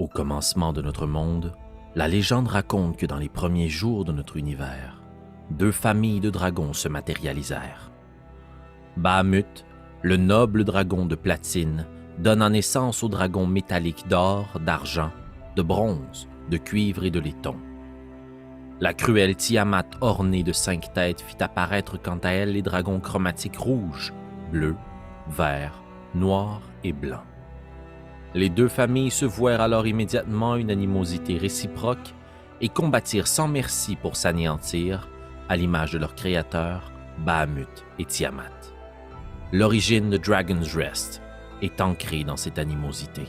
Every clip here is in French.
Au commencement de notre monde, la légende raconte que dans les premiers jours de notre univers, deux familles de dragons se matérialisèrent. Bahamut, le noble dragon de platine, donna naissance aux dragons métalliques d'or, d'argent, de bronze, de cuivre et de laiton. La cruelle Tiamat ornée de 5 têtes fit apparaître quant à elle les dragons chromatiques rouges, bleus, verts, noirs et blancs. Les deux familles se vouèrent alors immédiatement une animosité réciproque et combattirent sans merci pour s'anéantir, à l'image de leur créateurs, Bahamut et Tiamat. L'origine de Dragon's Rest est ancrée dans cette animosité.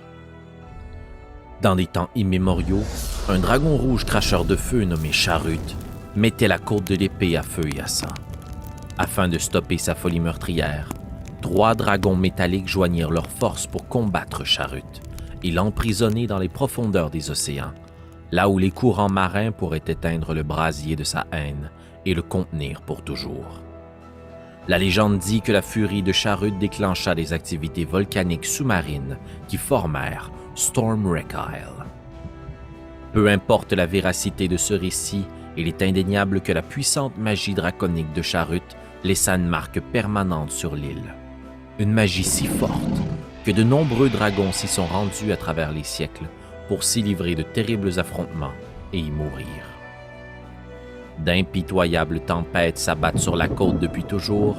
Dans des temps immémoriaux, un dragon rouge cracheur de feu nommé Charut mettait la côte de l'épée à feu et à sang. Afin de stopper sa folie meurtrière, 3 dragons métalliques joignirent leurs forces pour combattre Charut et l'emprisonner dans les profondeurs des océans, là où les courants marins pourraient éteindre le brasier de sa haine et le contenir pour toujours. La légende dit que la furie de Charut déclencha des activités volcaniques sous-marines qui formèrent Stormwreck Isle. Peu importe la véracité de ce récit, il est indéniable que la puissante magie draconique de Charut laissa une marque permanente sur l'île. Une magie si forte que de nombreux dragons s'y sont rendus à travers les siècles pour s'y livrer de terribles affrontements et y mourir. D'impitoyables tempêtes s'abattent sur la côte depuis toujours,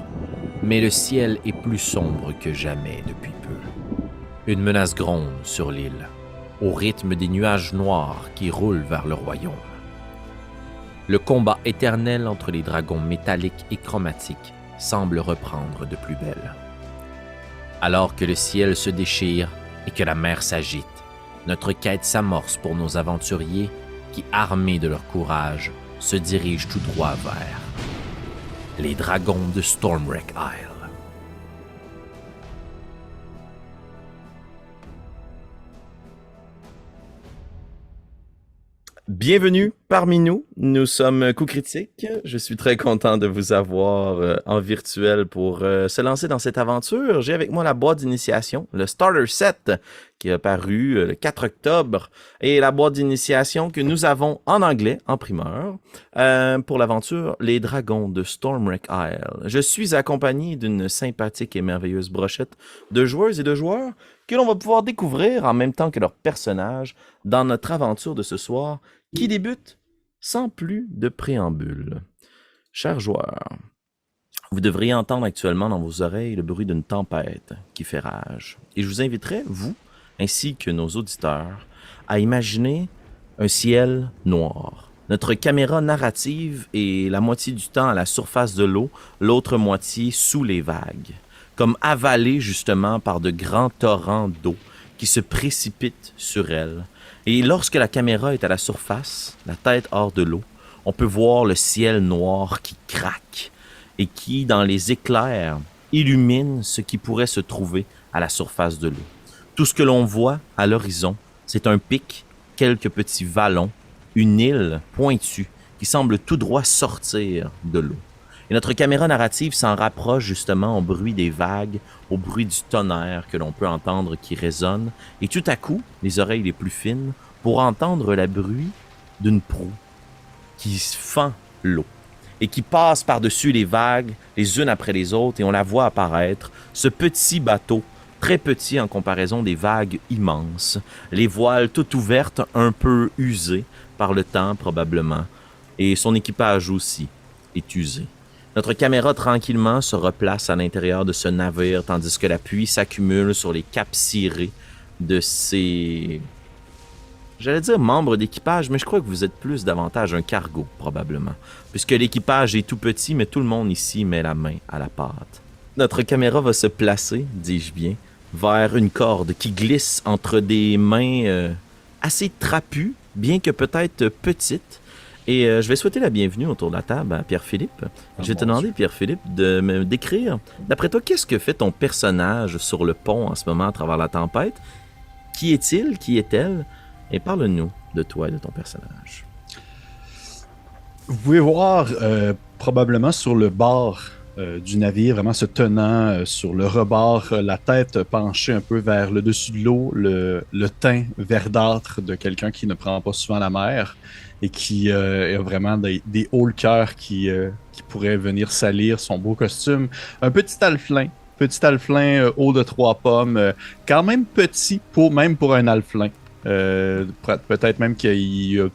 mais le ciel est plus sombre que jamais depuis peu. Une menace gronde sur l'île, au rythme des nuages noirs qui roulent vers le royaume. Le combat éternel entre les dragons métalliques et chromatiques semble reprendre de plus belle. Alors que le ciel se déchire et que la mer s'agite, notre quête s'amorce pour nos aventuriers qui, armés de leur courage, se dirigent tout droit vers les dragons de Stormwreck Isle. Bienvenue parmi nous, nous sommes Coup Critique. Je suis très content de vous avoir en virtuel pour se lancer dans cette aventure. J'ai avec moi la boîte d'initiation, le Starter Set, qui est paru le 4 octobre, et la boîte d'initiation que nous avons en anglais, en primeur, pour l'aventure Les Dragons de Stormwreck Isle. Je suis accompagné d'une sympathique et merveilleuse brochette de joueuses et de joueurs que l'on va pouvoir découvrir en même temps que leurs personnages dans notre aventure de ce soir, qui débute sans plus de préambule. Chers joueurs, vous devriez entendre actuellement dans vos oreilles le bruit d'une tempête qui fait rage. Et je vous inviterai, vous, ainsi que nos auditeurs, à imaginer un ciel noir. Notre caméra narrative est la moitié du temps à la surface de l'eau, l'autre moitié sous les vagues, comme avalée justement par de grands torrents d'eau qui se précipitent sur elle. Et lorsque la caméra est à la surface, la tête hors de l'eau, on peut voir le ciel noir qui craque et qui, dans les éclairs, illumine ce qui pourrait se trouver à la surface de l'eau. Tout ce que l'on voit à l'horizon, c'est un pic, quelques petits vallons, une île pointue qui semble tout droit sortir de l'eau. Et notre caméra narrative s'en rapproche justement au bruit des vagues, au bruit du tonnerre que l'on peut entendre qui résonne, et tout à coup, les oreilles les plus fines, pour entendre le bruit d'une proue qui fend l'eau et qui passe par-dessus les vagues, les unes après les autres, et on la voit apparaître, ce petit bateau, très petit en comparaison des vagues immenses, les voiles toutes ouvertes, un peu usées par le temps probablement, et son équipage aussi est usé. Notre caméra tranquillement se replace à l'intérieur de ce navire tandis que la pluie s'accumule sur les capes cirées de ces... J'allais dire membres d'équipage, mais je crois que vous êtes plus davantage un cargo, probablement. Puisque l'équipage est tout petit, mais tout le monde ici met la main à la pâte. Notre caméra va se placer, dis-je bien, vers une corde qui glisse entre des mains assez trapues, bien que peut-être petites. Et je vais souhaiter la bienvenue autour de la table à Pierre-Philippe. Je vais te demander, Pierre-Philippe, de me décrire, d'après toi, qu'est-ce que fait ton personnage sur le pont en ce moment à travers la tempête? Qui est-il? Qui est-elle? Et parle-nous de toi et de ton personnage. Vous pouvez voir probablement sur le bord du navire, vraiment se tenant sur le rebord, la tête penchée un peu vers le dessus de l'eau, le teint verdâtre de quelqu'un qui ne prend pas souvent la mer et qui a vraiment des hauts le cœur qui pourraient venir salir son beau costume. Un petit alflin haut de 3 pommes, quand même petit même pour un alflin. Peut-être même qu'il a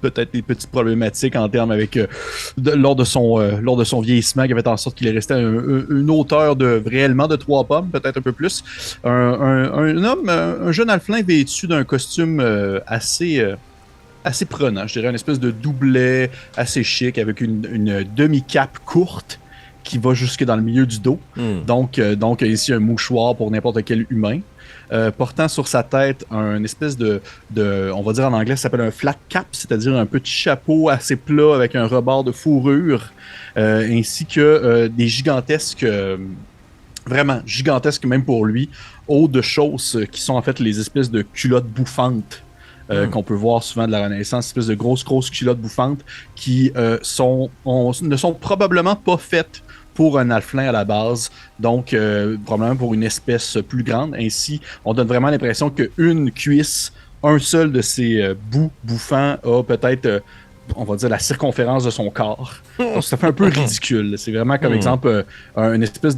peut-être des petites problématiques en termes avec lors de son vieillissement qui avait fait en sorte qu'il est resté une hauteur de réellement de 3 pommes, peut-être un peu plus. Un jeune alflin vêtu d'un costume assez prenant, je dirais, une espèce de doublet assez chic avec une demi-cape courte qui va jusque dans le milieu du dos. Donc ici un mouchoir pour n'importe quel humain. Portant sur sa tête un espèce de, on va dire en anglais, ça s'appelle un flat cap, c'est-à-dire un petit chapeau assez plat avec un rebord de fourrure, ainsi que des gigantesques, vraiment gigantesques même pour lui, hauts de chausses qui sont en fait les espèces de culottes bouffantes. Qu'on peut voir souvent de la Renaissance, espèce de grosses culottes bouffantes qui ne sont probablement pas faites pour un alflin à la base, donc probablement pour une espèce plus grande. Ainsi, on donne vraiment l'impression qu'une cuisse, un seul de ces bouts bouffants a peut-être, on va dire, la circonférence de son corps. Donc ça fait un peu ridicule. C'est vraiment comme exemple une espèce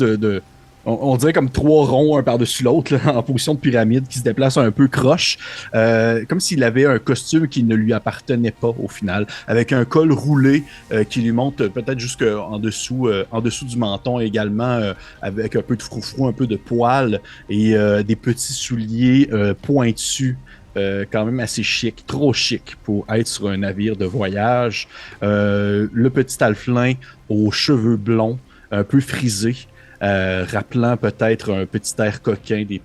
on dirait comme 3 ronds un par-dessus l'autre, là, en position de pyramide, qui se déplacent un peu croche, comme s'il avait un costume qui ne lui appartenait pas au final, avec un col roulé qui lui monte peut-être jusqu'en dessous, en dessous du menton également, avec un peu de froufrou, un peu de poils, et des petits souliers pointus. Quand même assez chic, trop chic pour être sur un navire de voyage. Le petit alflin aux cheveux blonds, un peu frisés, rappelant peut-être un petit air coquin, des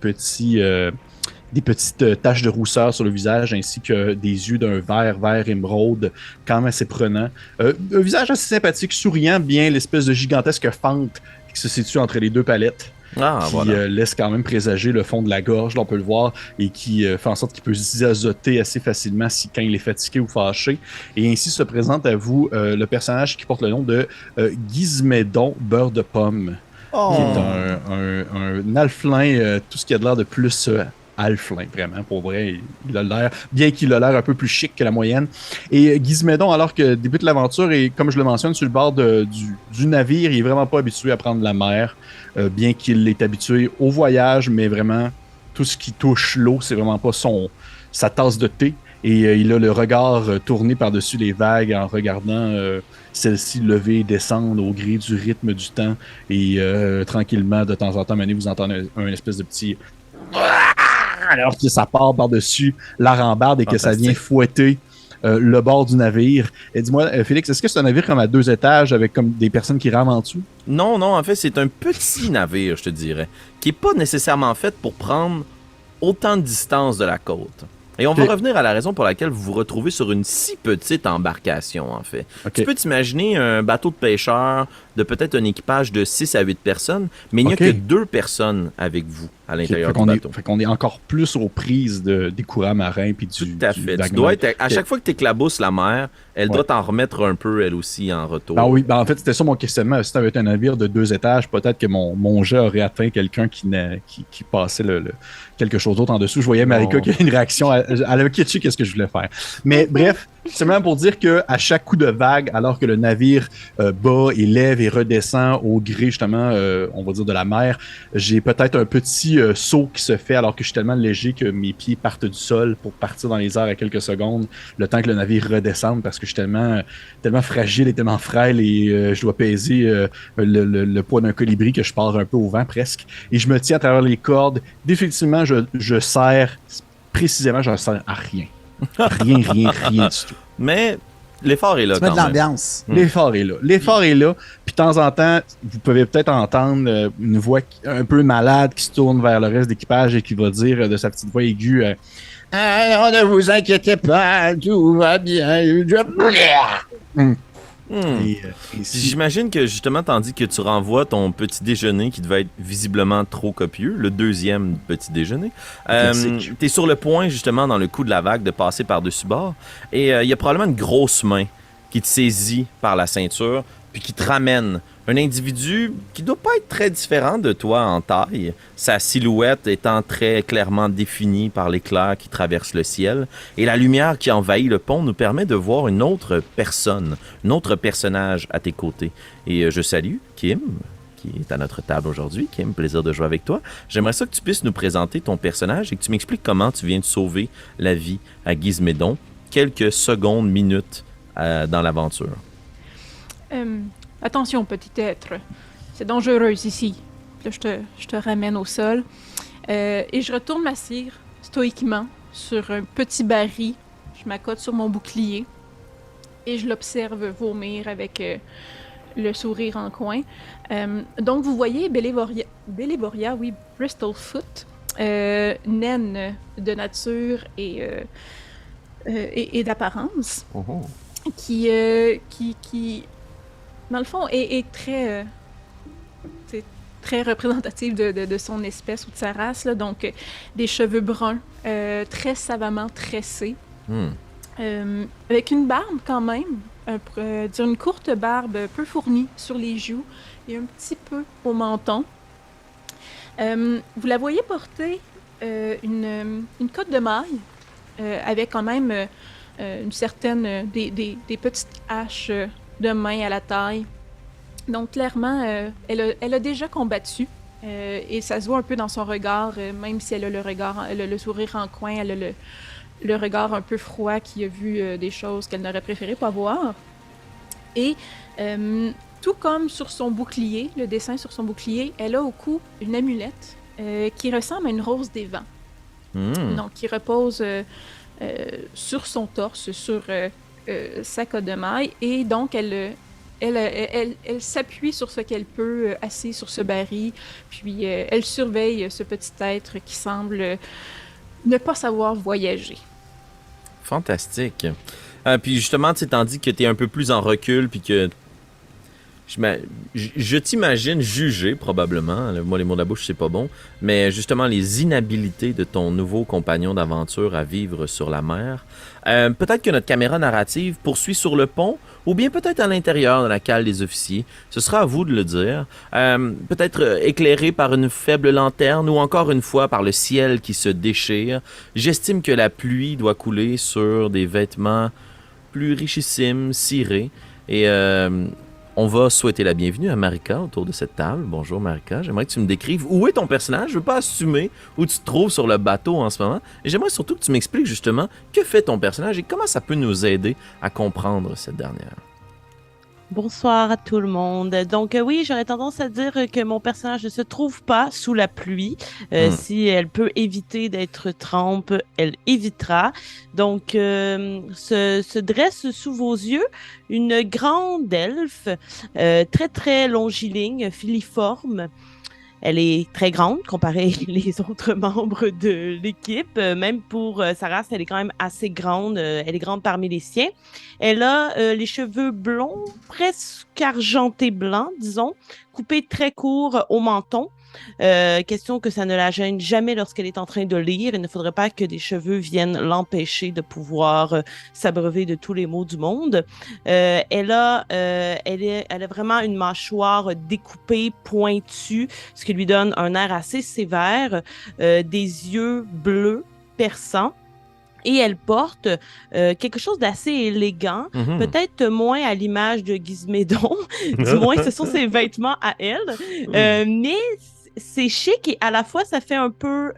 petites taches de rousseur sur le visage, ainsi que des yeux d'un vert émeraude, quand même assez prenant. Un visage assez sympathique, souriant, bien l'espèce de gigantesque fente qui se situe entre les deux palettes. Qui laisse quand même présager le fond de la gorge, là, on peut le voir, et qui fait en sorte qu'il peut zizazoter assez facilement quand il est fatigué ou fâché. Et ainsi se présente à vous le personnage qui porte le nom de Gizmédon Beurre de Pomme. Qui est un alflin, tout ce qui a de l'air de plus alflin, vraiment, pour vrai. Il a l'air, bien qu'il a l'air un peu plus chic que la moyenne. Et Gizmédon, alors que débute l'aventure, et comme je le mentionne, sur le bord du navire, il est vraiment pas habitué à prendre la mer, bien qu'il est habitué au voyage, mais vraiment, tout ce qui touche l'eau, c'est vraiment pas sa tasse de thé. Et il a le regard tourné par-dessus les vagues en regardant celles-ci lever et descendre au gré du rythme du temps. Et tranquillement, de temps en temps, vous entendez un espèce de petit... Alors que ça part par-dessus la rambarde et que ça vient fouetter le bord du navire. Et dis-moi, Félix, est-ce que c'est un navire comme à 2 étages avec comme des personnes qui rament en dessous? Non, en fait, c'est un petit navire, je te dirais, qui n'est pas nécessairement fait pour prendre autant de distance de la côte. Et on va revenir à la raison pour laquelle vous vous retrouvez sur une si petite embarcation, en fait. Tu peux t'imaginer un bateau de pêcheur de peut-être un équipage de 6 à 8 personnes, mais il n'y a que 2 personnes avec vous à l'intérieur du bateau. Fait qu'on est encore plus aux prises des courants marins puis du Tout à fait. Tu dois être, à chaque fois que tu éclabousses la mer, elle doit t'en remettre un peu, elle aussi, en retour. Oui, en fait, c'était ça mon questionnement. Si tu avais un navire de 2 étages, peut-être que mon jet aurait atteint quelqu'un qui passait quelque chose d'autre en dessous. Je voyais Marika qui a une réaction. Elle avait catché qu'est-ce que je voulais faire. Mais bref, seulement pour dire que à chaque coup de vague, alors que le navire bat et lève et redescend au gré, justement, on va dire de la mer, j'ai peut-être un petit saut qui se fait alors que je suis tellement léger que mes pieds partent du sol pour partir dans les airs à quelques secondes, le temps que le navire redescende, parce que je suis tellement fragile et tellement frêle et je dois peser le poids d'un colibri que je pars un peu au vent presque. Et je me tiens à travers les cordes. Définitivement, je sers précisément, je ne sers à rien. Rien du tout. Mais l'effort est là. Tu mets de l'ambiance. L'effort est là. L'effort est là. Puis de temps en temps, vous pouvez peut-être entendre une voix un peu malade qui se tourne vers le reste d'équipage et qui va dire de sa petite voix aiguë ne vous inquiétez pas, tout va bien. J'imagine que justement, tandis que tu renvoies ton petit déjeuner qui devait être visiblement trop copieux, le 2e petit déjeuner, t'es sur le point justement dans le coup de la vague de passer par-dessus bord et il y a probablement une grosse main qui te saisit par la ceinture, puis qui te ramène. Un individu qui doit pas être très différent de toi en taille, sa silhouette étant très clairement définie par l'éclair qui traverse le ciel, et la lumière qui envahit le pont nous permet de voir une autre personne, un autre personnage à tes côtés. Et je salue Kim, qui est à notre table aujourd'hui. Kim, plaisir de jouer avec toi. J'aimerais ça que tu puisses nous présenter ton personnage et que tu m'expliques comment tu viens de sauver la vie à Gizmédon quelques secondes, minutes dans l'aventure. Attention, petit être. C'est dangereux ici. Là, je te ramène au sol. Et je retourne ma cire stoïquement sur un petit baril. Je m'accote sur mon bouclier. Et je l'observe vomir avec le sourire en coin. Donc, vous voyez Bellevoria, oui, Bristlefoot, naine de nature et d'apparence, qui, dans le fond, est très, très représentative de son espèce ou de sa race. Là. Donc, des cheveux bruns, très savamment tressés, avec une barbe quand même, une courte barbe peu fournie sur les joues et un petit peu au menton. Vous la voyez porter une cotte de maille avec quand même une certaine des petites haches de main à la taille. Donc clairement, elle a déjà combattu et ça se voit un peu dans son regard, même si elle a le sourire en coin, elle a le regard un peu froid qui a vu des choses qu'elle n'aurait préféré pas voir. Et tout comme sur son bouclier, le dessin sur son bouclier, elle a au cou une amulette qui ressemble à une rose des vents. Donc qui repose sur son torse, sur sa cotte de maille, et donc elle s'appuie sur ce qu'elle peut, assise sur ce baril, puis elle surveille ce petit être qui semble ne pas savoir voyager. Fantastique. Puis justement, tu sais, tandis que tu es un peu plus en recul, puis que je t'imagine juger, probablement. Moi, les mots de la bouche, c'est pas bon. Mais justement, les inhabilités de ton nouveau compagnon d'aventure à vivre sur la mer. Peut-être que notre caméra narrative poursuit sur le pont, ou bien peut-être à l'intérieur de la cale des officiers. Ce sera à vous de le dire. Peut-être éclairé par une faible lanterne, ou encore une fois par le ciel qui se déchire. J'estime que la pluie doit couler sur des vêtements plus richissimes, cirés. Et on va souhaiter la bienvenue à Marika autour de cette table. Bonjour Marika, j'aimerais que tu me décrives où est ton personnage. Je veux pas assumer où tu te trouves sur le bateau en ce moment. Et j'aimerais surtout que tu m'expliques justement que fait ton personnage et comment ça peut nous aider à comprendre cette dernière. Bonsoir à tout le monde. Donc oui, j'aurais tendance à dire que mon personnage ne se trouve pas sous la pluie. Si elle peut éviter d'être trempe, elle évitera. Donc se dresse sous vos yeux une grande elfe, très très longiligne, filiforme. Elle est très grande comparée les autres membres de l'équipe. Même pour sa race, elle est quand même assez grande. Elle est grande parmi les siens. Elle a les cheveux blonds, presque argentés blancs, disons, coupés très courts au menton. Question que ça ne la gêne jamais lorsqu'elle est en train de lire. Il ne faudrait pas que des cheveux viennent l'empêcher de pouvoir s'abreuver de tous les maux du monde. Elle a vraiment une mâchoire découpée, pointue, ce qui lui donne un air assez sévère, des yeux bleus perçants. Et elle porte quelque chose d'assez élégant, peut-être moins à l'image de Gizmédon, du moins ce sont ses vêtements à elle, mais c'est chic et à la fois ça fait un peu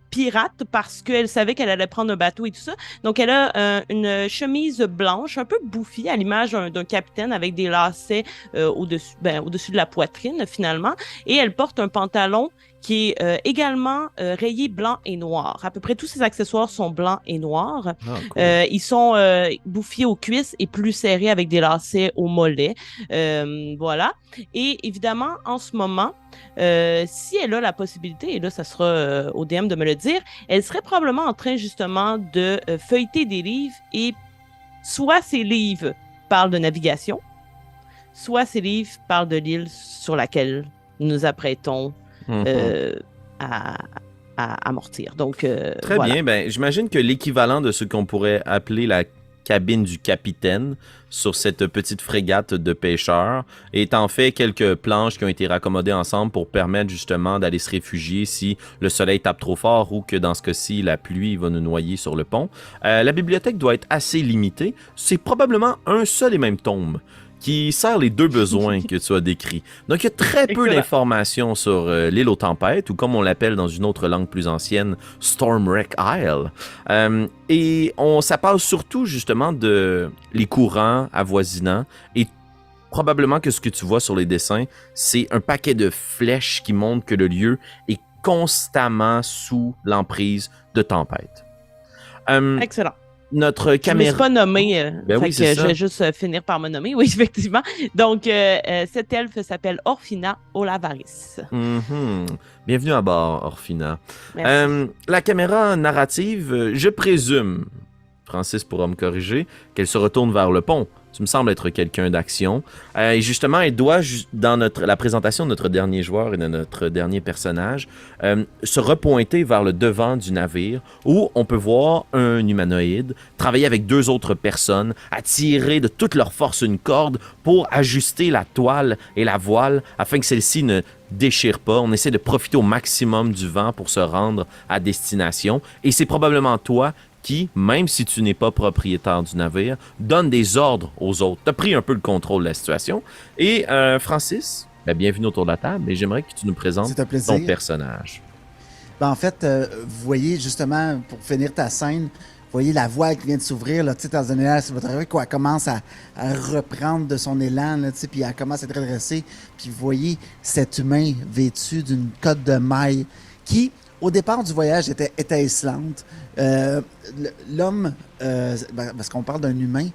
pirate parce qu'elle savait qu'elle allait prendre un bateau et tout ça. Donc elle a une chemise blanche, un peu bouffie à l'image d'un capitaine avec des lacets au-dessus de la poitrine finalement, et elle porte un pantalon qui est également rayé blanc et noir. À peu près tous ses accessoires sont blancs et noirs. Oh, cool. Ils sont bouffiés aux cuisses et plus serrés avec des lacets aux mollets. Voilà. Et évidemment, en ce moment, si elle a la possibilité, et là, ça sera au DM de me le dire, elle serait probablement en train justement de feuilleter des livres et soit ces livres parlent de navigation, soit ces livres parlent de l'île sur laquelle nous nous apprêtons à amortir. Donc, très voilà. bien. Ben, j'imagine que l'équivalent de ce qu'on pourrait appeler la cabine du capitaine sur cette petite frégate de pêcheurs. Et en fait quelques planches qui ont été raccommodées ensemble pour permettre justement d'aller se réfugier si le soleil tape trop fort ou que dans ce cas-ci, la pluie va nous noyer sur le pont. La bibliothèque doit être assez limitée. C'est probablement un seul et même tome qui sert les deux besoins que tu as décrits. Donc, il y a très peu d'informations sur l'île aux tempêtes, ou comme on l'appelle dans une autre langue plus ancienne, Stormwreck Isle. Et ça parle surtout, justement, de les courants avoisinants, et probablement que ce que tu vois sur les dessins, c'est un paquet de flèches qui montrent que le lieu est constamment sous l'emprise de tempêtes. Excellent. Notre caméra... Je me suis pas nommé, oui, c'est ça. je vais juste finir par me nommer, oui, effectivement. Donc, cet elfe s'appelle Orphina Olavaris. Bienvenue à bord, Orphina. Merci. La caméra narrative, je présume, Francis pourra me corriger, qu'elle se retourne vers le pont. Tu me sembles être quelqu'un d'action. Et justement, elle doit, dans la présentation de notre dernier joueur et de notre dernier personnage, se repointer vers le devant du navire où on peut voir un humanoïde travailler avec deux autres personnes, à tirer de toute leur force une corde pour ajuster la toile et la voile afin que celle-ci ne déchire pas. On essaie de profiter au maximum du vent pour se rendre à destination. Et c'est probablement toi qui, même si tu n'es pas propriétaire du navire, donne des ordres aux autres. Tu as pris un peu le contrôle de la situation. Et Francis, bienvenue autour de la table, et j'aimerais que tu nous présentes ton personnage. En fait, vous voyez justement, pour finir ta scène, vous voyez la voile qui vient de s'ouvrir, là, dans un élan, c'est votre arrivée, quoi, elle commence à reprendre de son élan, là, puis elle commence à être redressée. Puis vous voyez cet humain vêtu d'une cotte de maille qui, au départ du voyage, était étincelante. L'homme, parce qu'on parle d'un humain,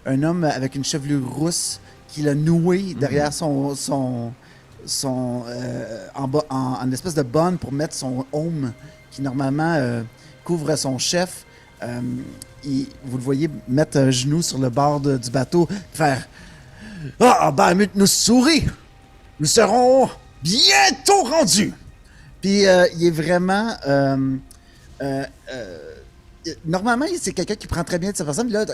un homme avec une chevelure rousse qui l'a noué derrière en espèce de bonne pour mettre son aume qui normalement couvre son chef. Vous le voyez mettre un genou sur le bord du bateau, faire « Ah, Bahamut nous sourit! Nous serons bientôt rendus! » Puis il est vraiment... normalement, c'est quelqu'un qui prend très bien de sa personne. Là,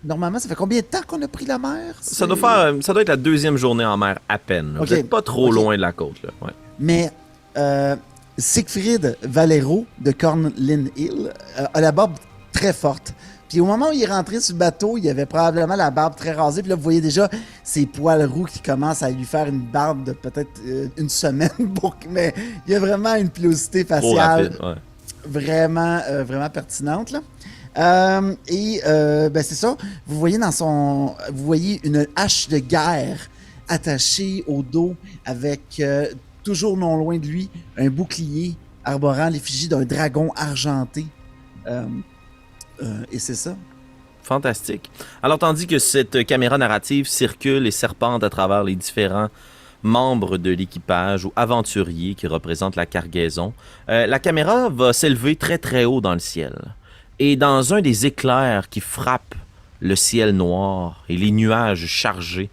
normalement, ça fait combien de temps qu'on a pris la mer? Ça doit être la deuxième journée en mer à peine. Vous n'êtes pas trop loin de la côte. Là. Ouais. Mais Siegfried Valero de Cornlin Hill a la barbe très forte. Puis au moment où il est rentré sur le bateau, il avait probablement la barbe très rasée. Puis là, vous voyez déjà ses poils roux qui commencent à lui faire une barbe de peut-être une semaine. Mais il y a vraiment une pilosité faciale vraiment pertinente. Là. C'est ça. Vous voyez vous voyez une hache de guerre attachée au dos avec toujours non loin de lui un bouclier arborant l'effigie d'un dragon argenté. Et c'est ça. Fantastique. Alors, tandis que cette caméra narrative circule et serpente à travers les différents membres de l'équipage ou aventuriers qui représentent la cargaison, la caméra va s'élever très très haut dans le ciel. Et dans un des éclairs qui frappent le ciel noir et les nuages chargés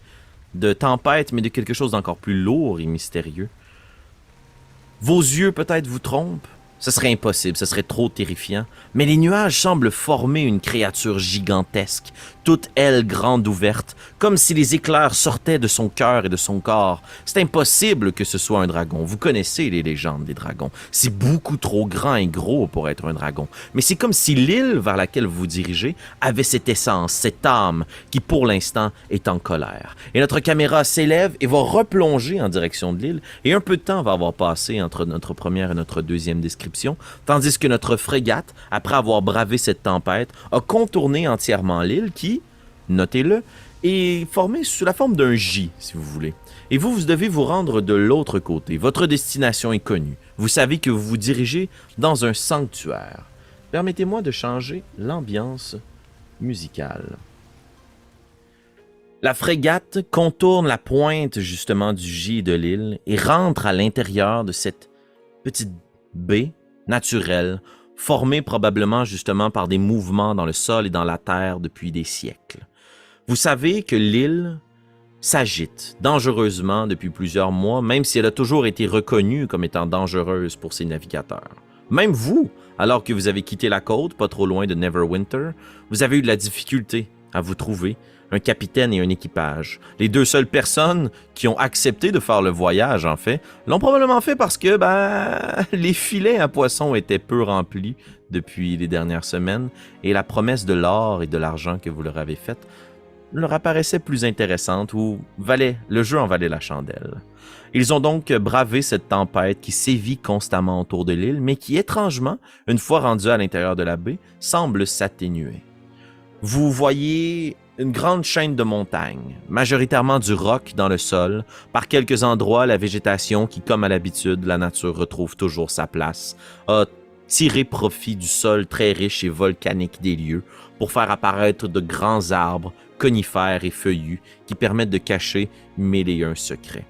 de tempête, mais de quelque chose d'encore plus lourd et mystérieux, vos yeux peut-être vous trompent. Ce serait impossible, ce serait trop terrifiant. Mais les nuages semblent former une créature gigantesque, toute aile grande ouverte, comme si les éclairs sortaient de son cœur et de son corps. C'est impossible que ce soit un dragon. Vous connaissez les légendes des dragons. C'est beaucoup trop grand et gros pour être un dragon. Mais c'est comme si l'île vers laquelle vous vous dirigez avait cette essence, cette âme, qui pour l'instant est en colère. Et notre caméra s'élève et va replonger en direction de l'île, et un peu de temps va avoir passé entre notre première et notre deuxième description, tandis que notre frégate, après avoir bravé cette tempête, a contourné entièrement l'île qui, notez-le, est formée sous la forme d'un J, si vous voulez. Et vous devez vous rendre de l'autre côté. Votre destination est connue. Vous savez que vous vous dirigez dans un sanctuaire. Permettez-moi de changer l'ambiance musicale. La frégate contourne la pointe justement du J de l'île et rentre à l'intérieur de cette petite baie naturelle, formée probablement justement par des mouvements dans le sol et dans la terre depuis des siècles. Vous savez que l'île s'agite dangereusement depuis plusieurs mois, même si elle a toujours été reconnue comme étant dangereuse pour ses navigateurs. Même vous, alors que vous avez quitté la côte, pas trop loin de Neverwinter, vous avez eu de la difficulté à vous trouver un capitaine et un équipage. Les deux seules personnes qui ont accepté de faire le voyage, en fait, l'ont probablement fait parce que les filets à poissons étaient peu remplis depuis les dernières semaines et la promesse de l'or et de l'argent que vous leur avez faite leur apparaissait plus intéressante ou le jeu en valait la chandelle. Ils ont donc bravé cette tempête qui sévit constamment autour de l'île, mais qui, étrangement, une fois rendue à l'intérieur de la baie, semble s'atténuer. Vous voyez une grande chaîne de montagnes, majoritairement du roc dans le sol, par quelques endroits la végétation qui, comme à l'habitude, la nature retrouve toujours sa place, a tiré profit du sol très riche et volcanique des lieux pour faire apparaître de grands arbres, conifères et feuillus qui permettent de cacher mille et un secrets.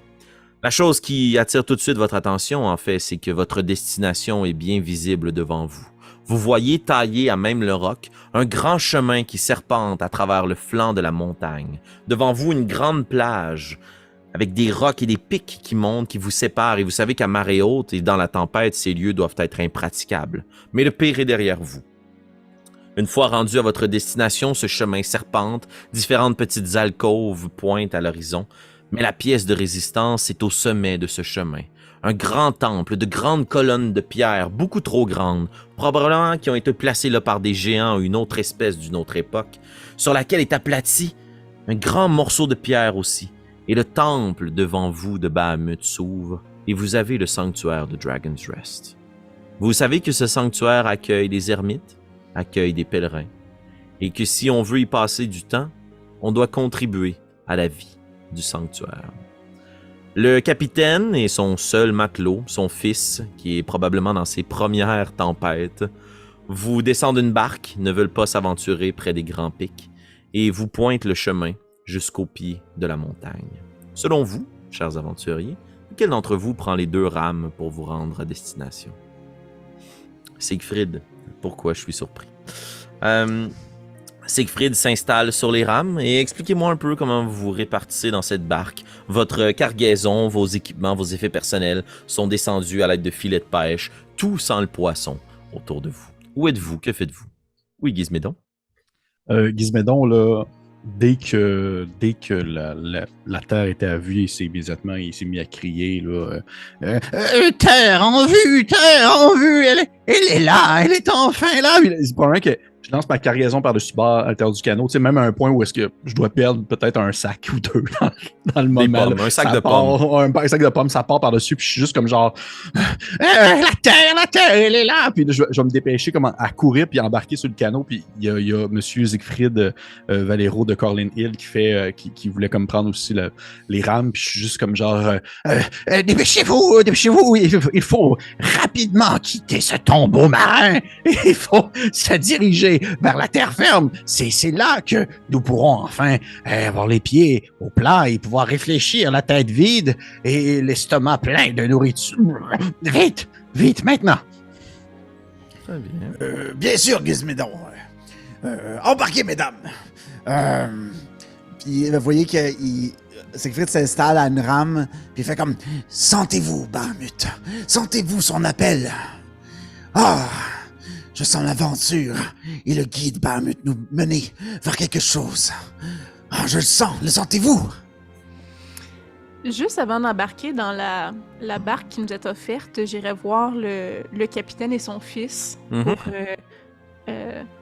La chose qui attire tout de suite votre attention, en fait, c'est que votre destination est bien visible devant vous. Vous voyez taillé à même le roc un grand chemin qui serpente à travers le flanc de la montagne. Devant vous, une grande plage avec des rocs et des pics qui montent, qui vous séparent. Et vous savez qu'à marée haute et dans la tempête, ces lieux doivent être impraticables. Mais le pire est derrière vous. Une fois rendu à votre destination, ce chemin serpente, différentes petites alcôves pointent à l'horizon. Mais la pièce de résistance est au sommet de ce chemin. Un grand temple de grandes colonnes de pierre, beaucoup trop grandes, probablement qui ont été placées là par des géants ou une autre espèce d'une autre époque, sur laquelle est aplati un grand morceau de pierre aussi. Et le temple devant vous de Bahamut s'ouvre et vous avez le sanctuaire de Dragon's Rest. Vous savez que ce sanctuaire accueille des ermites, accueille des pèlerins, et que si on veut y passer du temps, on doit contribuer à la vie du sanctuaire. Le capitaine et son seul matelot, son fils, qui est probablement dans ses premières tempêtes, vous descendent d'une barque, ne veulent pas s'aventurer près des grands pics, et vous pointent le chemin jusqu'au pied de la montagne. Selon vous, chers aventuriers, quel d'entre vous prend les 2 rames pour vous rendre à destination? Siegfried, pourquoi je suis surpris? Siegfried s'installe sur les rames et expliquez-moi un peu comment vous vous répartissez dans cette barque. Votre cargaison, vos équipements, vos effets personnels sont descendus à l'aide de filets de pêche, tout sans le poisson autour de vous. Où êtes-vous? Que faites-vous? Oui, Gizmédon? Gizmédon, là, dès que la terre était à vue, il s'est mis à crier, là, terre en vue, elle est là, elle est enfin là. C'est pas vrai que je lance ma cargaison par-dessus bord à l'intérieur du canot, tu sais, même à un point où est-ce que je dois perdre peut-être un sac ou 2 dans le moment. Pommes, un sac de pommes. Un sac de pommes, ça part par-dessus, puis je suis juste comme genre, la terre, elle est là. Puis je vais me dépêcher comme à courir, puis embarquer sur le canot, puis il y a Monsieur Siegfried Valero de Corlin Hill qui voulait comme prendre aussi les rames, puis je suis juste comme genre, dépêchez-vous, il faut rapidement quitter ce tombeau marin, il faut se diriger vers la terre ferme. C'est là que nous pourrons enfin avoir les pieds au plat et pouvoir réfléchir, la tête vide et l'estomac plein de nourriture. Vite, maintenant. Très bien. Bien sûr, Gizmédon. Embarquez, mesdames. Puis vous voyez que Siegfried s'installe à une rame, puis il fait comme « Sentez-vous, Bahamut, sentez-vous son appel. Ah, je sens l'aventure et le guide Bahamut nous mener vers quelque chose. Ah, je le sens, le sentez-vous? » Juste avant d'embarquer dans la barque qui nous est offerte, j'irai voir le capitaine et son fils pour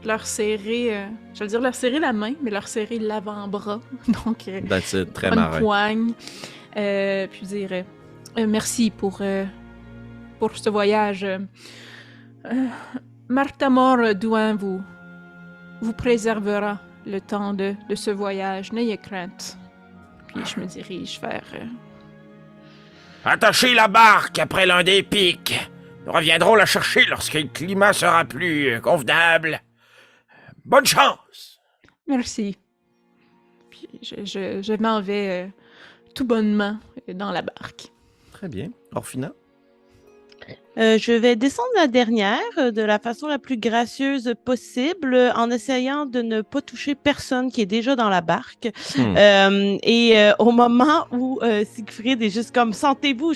leur serrer, je veux dire leur serrer la main, mais leur serrer l'avant-bras. Donc, C'est très une marin. poigne. Puis dire merci pour ce voyage. Martamor Douin vous préservera le temps de ce voyage. N'ayez crainte. Puis je me dirige vers... Attachez la barque après l'un des pics. Nous reviendrons la chercher lorsque le climat sera plus convenable. Bonne chance! Merci. Puis je m'en vais tout bonnement dans la barque. Très bien. Orphina? Je vais descendre la dernière de la façon la plus gracieuse possible en essayant de ne pas toucher personne qui est déjà dans la barque. Et au moment où Siegfried est juste comme « Sentez-vous »,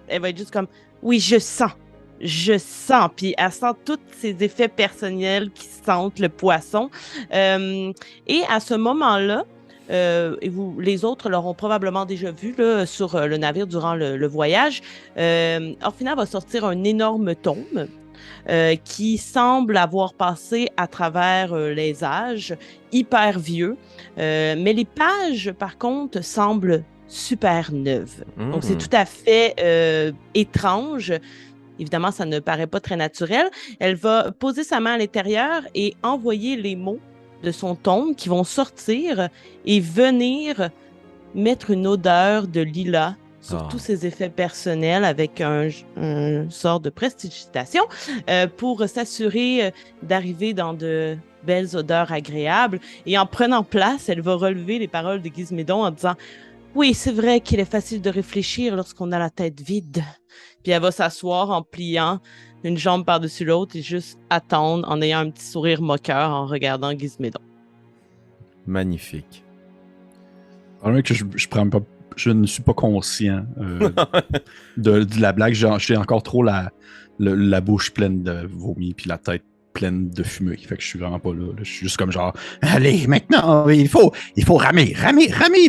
elle va être juste comme « Oui, je sens. je sens, puis elle sent tous ces effets personnels qui sentent le poisson. Et à ce moment-là, et les autres l'auront probablement déjà vu là, sur le navire durant le voyage, Orphina va sortir un énorme tome qui semble avoir passé à travers les âges, hyper vieux. Mais les pages, par contre, semblent super neuves. Donc, c'est tout à fait étrange. Évidemment, ça ne paraît pas très naturel. Elle va poser sa main à l'intérieur et envoyer les mots de son tome qui vont sortir et venir mettre une odeur de lilas sur tous ses effets personnels avec un sort de prestidigitation pour s'assurer d'arriver dans de belles odeurs agréables. Et en prenant place, elle va relever les paroles de Gizmédon en disant « Oui, c'est vrai qu'il est facile de réfléchir lorsqu'on a la tête vide. » Puis elle va s'asseoir en pliant une jambe par-dessus l'autre et juste attendre en ayant un petit sourire moqueur en regardant Gizmédon. Magnifique. Alors que je ne suis pas conscient de la blague. J'ai encore trop la bouche pleine de vomi puis la tête pleine de fumée. Fait que je suis vraiment pas là. Je suis juste comme genre, allez, maintenant, il faut ramer,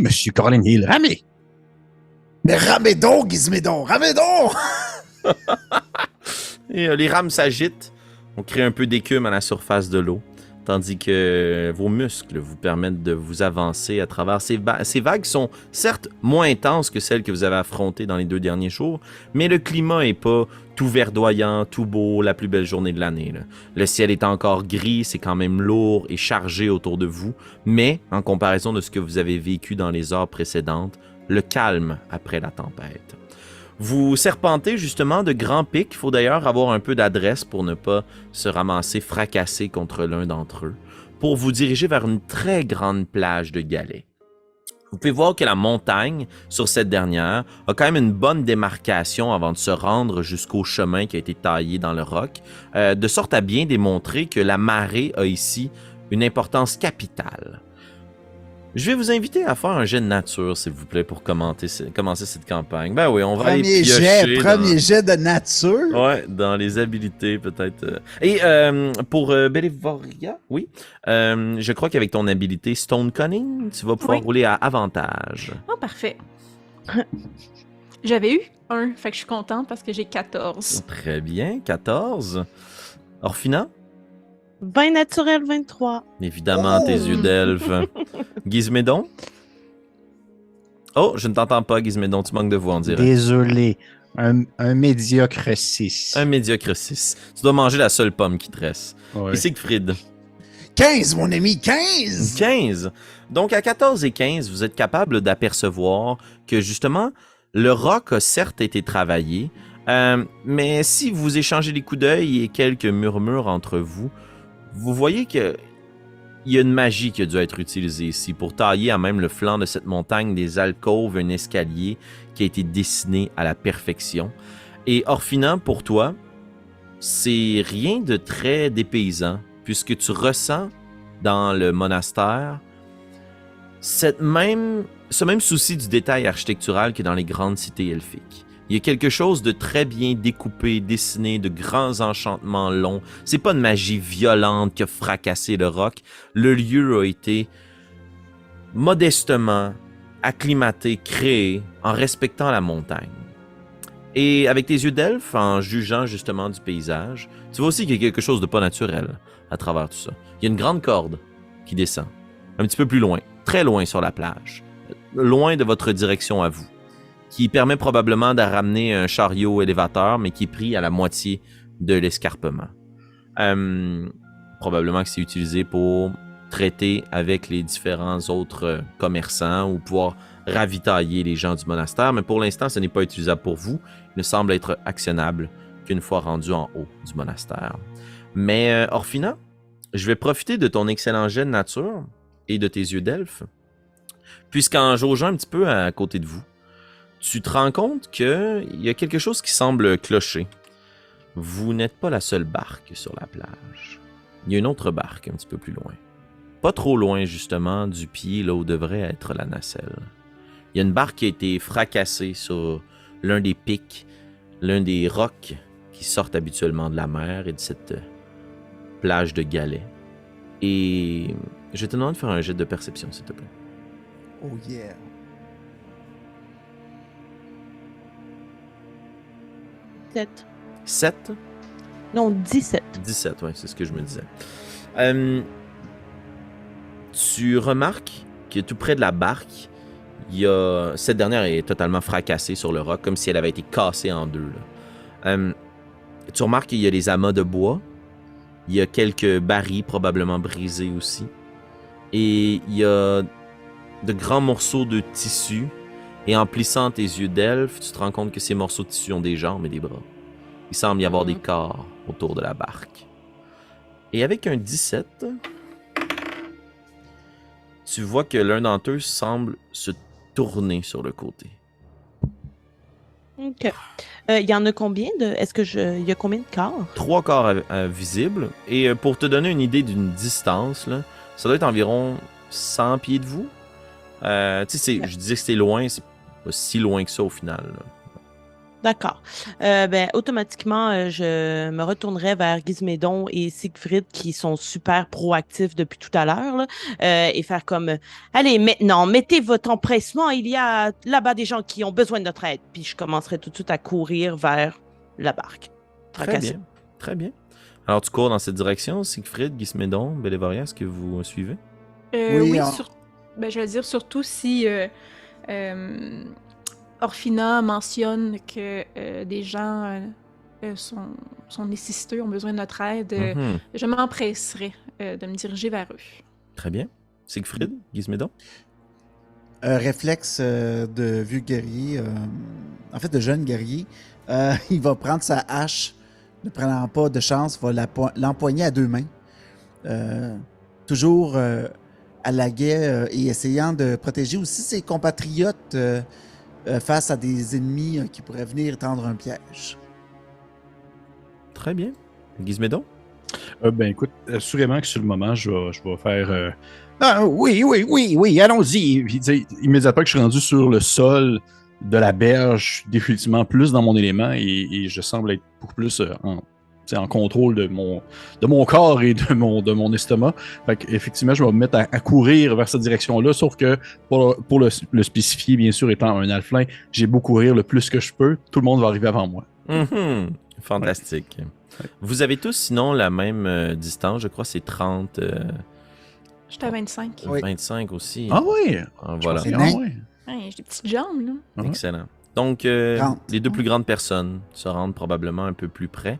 monsieur Corlin Hill, ramer. Mais ramez donc, Gizmédon, ramez donc! Et les rames s'agitent. On crée un peu d'écume à la surface de l'eau, tandis que vos muscles vous permettent de vous avancer à travers ces vagues. Ces vagues sont certes moins intenses que celles que vous avez affrontées dans les 2 derniers jours, mais le climat n'est pas tout verdoyant, tout beau, la plus belle journée de l'année. Le ciel est encore gris, c'est quand même lourd et chargé autour de vous, mais en comparaison de ce que vous avez vécu dans les heures précédentes, le calme après la tempête. Vous serpentez justement de grands pics. Il faut d'ailleurs avoir un peu d'adresse pour ne pas se ramasser fracassé contre l'un d'entre eux, pour vous diriger vers une très grande plage de galets. Vous pouvez voir que la montagne, sur cette dernière, a quand même une bonne démarcation avant de se rendre jusqu'au chemin qui a été taillé dans le roc, de sorte à bien démontrer que la marée a ici une importance capitale. Je vais vous inviter à faire un jet de nature, s'il vous plaît, pour commencer cette campagne. Ben oui, on va aller piocher. Premier jet de nature? Ouais, dans les habilités, peut-être. Et pour Bélévoria, oui, je crois qu'avec ton habilité Stone Cunning, tu vas pouvoir rouler à avantage. Oh, parfait. J'avais eu 1, fait que je suis contente parce que j'ai 14. Très bien, 14. Orphina? 20 naturel, 23. Évidemment, tes yeux d'elfe. Gizmédon? Oh, je ne t'entends pas, Gizmédon, tu manques de voix, on dirait. Désolé, un médiocre 6. Un médiocre 6. Tu dois manger la seule pomme qui te reste. Ouais. Et Siegfried? 15, mon ami, 15! 15! Donc, à 14 et 15, vous êtes capable d'apercevoir que, justement, le roc a certes été travaillé, mais si vous échangez des coups d'œil et quelques murmures entre vous, vous voyez qu'il y a une magie qui a dû être utilisée ici pour tailler à même le flanc de cette montagne des alcôves, un escalier qui a été dessiné à la perfection. Et Orphina, pour toi, c'est rien de très dépaysant, puisque tu ressens dans le monastère ce même souci du détail architectural que dans les grandes cités elfiques. Il y a quelque chose de très bien découpé, dessiné, de grands enchantements longs. C'est pas une magie violente qui a fracassé le roc. Le lieu a été modestement acclimaté, créé, en respectant la montagne. Et avec tes yeux d'elfe, en jugeant justement du paysage, tu vois aussi qu'il y a quelque chose de pas naturel à travers tout ça. Il y a une grande corde qui descend, un petit peu plus loin, très loin sur la plage, loin de votre direction à vous, qui permet probablement de ramener un chariot élévateur, mais qui est pris à la moitié de l'escarpement. Probablement que c'est utilisé pour traiter avec les différents autres commerçants ou pouvoir ravitailler les gens du monastère, mais pour l'instant, ce n'est pas utilisable pour vous. Il ne semble être actionnable qu'une fois rendu en haut du monastère. Mais Orphina, je vais profiter de ton excellent jet de nature et de tes yeux d'elfe, puisqu'en jaugeant un petit peu à côté de vous, tu te rends compte qu'il y a quelque chose qui semble clocher. Vous n'êtes pas la seule barque sur la plage. Il y a une autre barque un petit peu plus loin. Pas trop loin, justement, du pied, là où devrait être la nacelle. Il y a une barque qui a été fracassée sur l'un des pics, l'un des rocs qui sortent habituellement de la mer et de cette plage de galets. Et je te demande de faire un jet de perception, s'il te plaît. Oh yeah. Sept. 7? Non, 17. 17, oui, c'est ce que je me disais. Tu remarques que tout près de la barque, cette dernière est totalement fracassée sur le roc, comme si elle avait été cassée en deux. Là. Tu remarques qu'il y a des amas de bois, il y a quelques barils probablement brisés aussi, et il y a de grands morceaux de tissu, et en plissant tes yeux d'elfe, tu te rends compte que ces morceaux de tissu ont des jambes et des bras. Il semble y avoir des corps autour de la barque. Et avec un 17, tu vois que l'un d'entre eux semble se tourner sur le côté. OK. Il y en a combien de... Il y a combien de corps? 3 corps visibles. Et pour te donner une idée d'une distance, là, ça doit être environ 100 pieds de vous. Je disais que c'était loin, c'est pas si loin que ça au final. Là. D'accord. Automatiquement, je me retournerai vers Gizmédon et Siegfried qui sont super proactifs depuis tout à l'heure là, et faire comme allez, maintenant, mettez votre empressement, il y a là-bas des gens qui ont besoin de notre aide. Puis je commencerai tout de suite à courir vers la barque. Très bien. Très bien. Alors tu cours dans cette direction, Siegfried, Gizmédon, Bélévoria, est-ce que vous suivez? Oui, je vais dire surtout si Orphina mentionne que des gens sont nécessiteux, ont besoin de notre aide. Je m'empresserai de me diriger vers eux. Très bien. Siegfried, Gizmédon? Réflexe de vieux guerrier, en fait de jeune guerrier. Il va prendre sa hache, ne prenant pas de chance, va l'empoigner à 2 mains. Toujours à la guet et essayant de protéger aussi ses compatriotes face à des ennemis qui pourraient venir tendre un piège. Très bien. Gizmédon? Écoute, assurément que sur le moment, je vais faire... oui, allons-y. Puis, immédiatement que je suis rendu sur le sol de la berge, je suis définitivement plus dans mon élément et je semble être beaucoup plus en contrôle de mon corps et de mon estomac. Fait qu'effectivement, je vais me mettre à courir vers cette direction-là, sauf que pour le spécifier, bien sûr, étant un alflin, j'ai beau courir le plus que je peux, tout le monde va arriver avant moi. Fantastique. Ouais. Vous avez tous, sinon, la même distance, je crois, c'est 30... J'étais à 25. 25 aussi. Ah oui? Voilà. C'est J'ai des petites jambes, là. Excellent. Donc, les 2 plus grandes personnes se rendent probablement un peu plus près.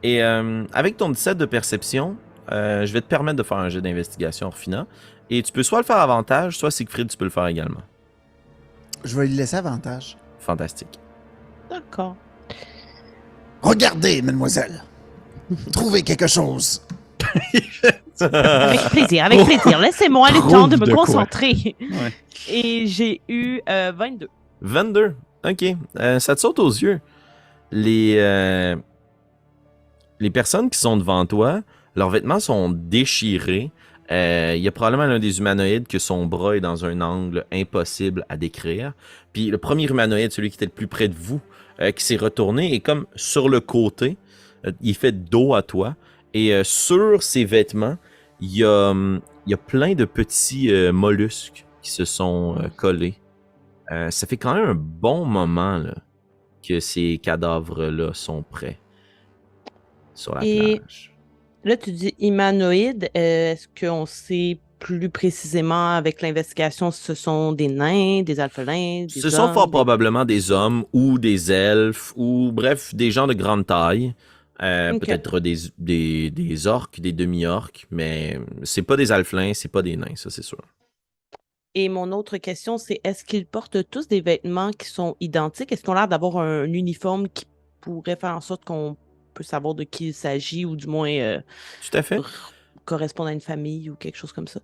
Et avec ton 17 de perception, je vais te permettre de faire un jet d'investigation, Orphina. Et tu peux soit le faire avantage, soit Siegfried, tu peux le faire également. Je vais lui laisser avantage. Fantastique. D'accord. Regardez, mademoiselle. Trouvez quelque chose. Avec plaisir. Laissez-moi le temps de me concentrer. Ouais. Et j'ai eu 22. 22? Ok. Ça te saute aux yeux. Les personnes qui sont devant toi, leurs vêtements sont déchirés. Il y a probablement l'un des humanoïdes que son bras est dans un angle impossible à décrire. Puis le premier humanoïde, celui qui était le plus près de vous, qui s'est retourné, est comme sur le côté. Il fait dos à toi. Et sur ses vêtements, il y a plein de petits mollusques qui se sont collés. Ça fait quand même un bon moment là, que ces cadavres-là sont prêts sur la plage. Là, tu dis humanoïde. Est-ce qu'on sait plus précisément avec l'investigation si ce sont des nains, des alphelins, des Ce sont fort probablement des hommes ou des elfes ou bref, des gens de grande taille. Peut-être des orques, des demi-orques, mais c'est pas des alflins, c'est pas des nains, ça c'est sûr. Et mon autre question, c'est est-ce qu'ils portent tous des vêtements qui sont identiques? Est-ce qu'ils ont l'air d'avoir un uniforme qui pourrait faire en sorte qu'on peut savoir de qui il s'agit ou du moins tout à fait. Correspondre à une famille ou quelque chose comme ça?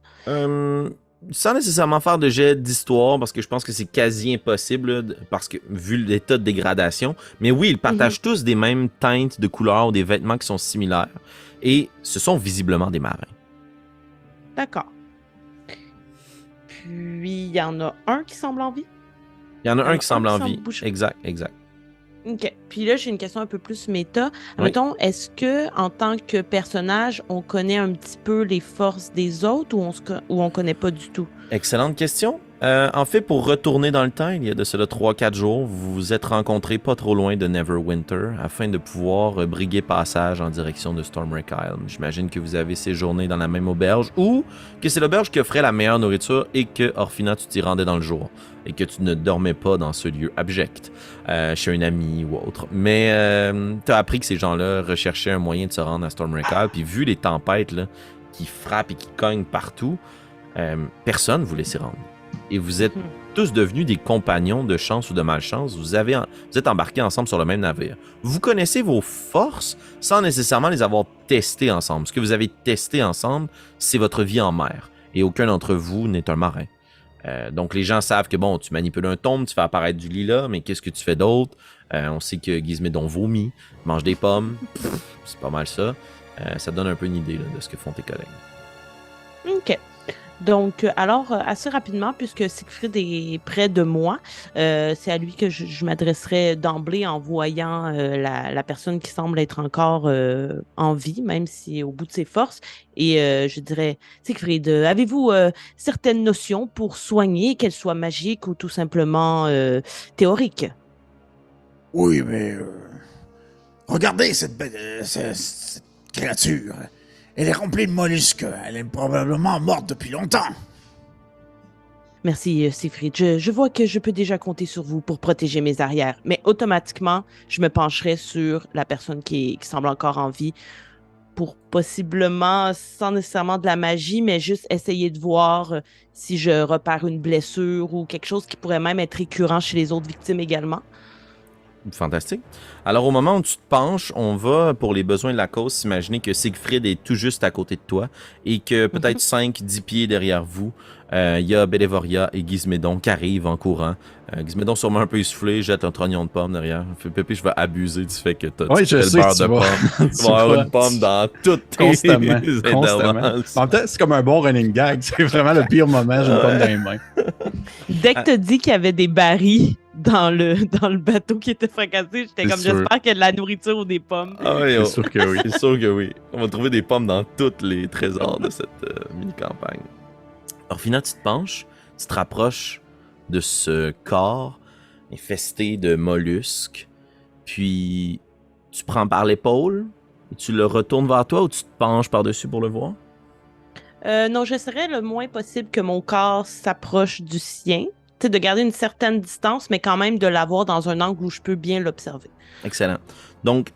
Sans nécessairement faire de jet d'histoire, parce que je pense que c'est quasi impossible, là, parce que vu l'état de dégradation. Mais oui, ils partagent tous des mêmes teintes de couleurs ou des vêtements qui sont similaires. Et ce sont visiblement des marins. D'accord. Puis, il y en a un qui semble en vie? Il y en a un qui semble en vie. Bouger. Exact. OK. Puis là, j'ai une question un peu plus méta. Oui. Mettons, est-ce que en tant que personnage, on connaît un petit peu les forces des autres ou on connaît pas du tout? Excellente question. En fait, pour retourner dans le temps, il y a de cela 3-4 jours, vous vous êtes rencontrés pas trop loin de Neverwinter afin de pouvoir briguer passage en direction de Stormwreck Isle. J'imagine que vous avez séjourné dans la même auberge ou que c'est l'auberge qui offrait la meilleure nourriture et que, Orphina, tu t'y rendais dans le jour et que tu ne dormais pas dans ce lieu abject chez un ami ou autre. Mais tu as appris que ces gens-là recherchaient un moyen de se rendre à Stormwreck Isle, puis vu les tempêtes là, qui frappent et qui cognent partout, personne ne voulait s'y rendre. Et vous êtes tous devenus des compagnons de chance ou de malchance. Vous êtes embarqués ensemble sur le même navire. Vous connaissez vos forces sans nécessairement les avoir testées ensemble. Ce que vous avez testé ensemble, c'est votre vie en mer. Et aucun d'entre vous n'est un marin. Donc les gens savent que bon, tu manipules un tombe, tu fais apparaître du lilas, mais qu'est-ce que tu fais d'autre? On sait que Gizmédon vomit, mange des pommes. C'est pas mal ça. Ça donne un peu une idée là, de ce que font tes collègues. OK. Donc, alors, assez rapidement, puisque Siegfried est près de moi, c'est à lui que je m'adresserai d'emblée en voyant la personne qui semble être encore en vie, même si au bout de ses forces. Et je dirais, Siegfried, avez-vous certaines notions pour soigner, qu'elles soient magiques ou tout simplement théoriques? Oui, mais regardez cette créature. Elle est remplie de mollusques. Elle est probablement morte depuis longtemps. Merci, Siegfried. Je vois que je peux déjà compter sur vous pour protéger mes arrières. Mais automatiquement, je me pencherai sur la personne qui semble encore en vie pour possiblement, sans nécessairement de la magie, mais juste essayer de voir si je repère une blessure ou quelque chose qui pourrait même être récurrent chez les autres victimes également. Fantastique. Alors, au moment où tu te penches, on va, pour les besoins de la cause, s'imaginer que Siegfried est tout juste à côté de toi et que peut-être 5-10 pieds derrière vous, il y a Bélévoria et Gizmédon qui arrivent en courant. Gizmédon sûrement un peu essoufflé, jette un trognon de pomme derrière. Pépé, je vais abuser du fait que tu as le beurre de pomme. Tu vas avoir une pomme dans toutes tes constamment. interventions. En même temps, c'est comme un bon running gag. C'est vraiment le pire moment, j'ai une pomme dans les mains. Dès que tu as dit qu'il y avait des barils dans le bateau qui était fracassé, j'étais comme, sûr. j'espère qu'il y a de la nourriture ou des pommes. Ah oui, C'est sûr que oui. C'est sûr que oui. On va trouver des pommes dans tous les trésors de cette mini-campagne. Orphina, tu te penches, tu te rapproches de ce corps infesté de mollusques, puis tu prends par l'épaule, et tu le retournes vers toi ou tu te penches par-dessus pour le voir? Non, j'essaierai le moins possible que mon corps s'approche du sien. Tu sais, de garder une certaine distance, mais quand même de l'avoir dans un angle où je peux bien l'observer. Excellent. Donc,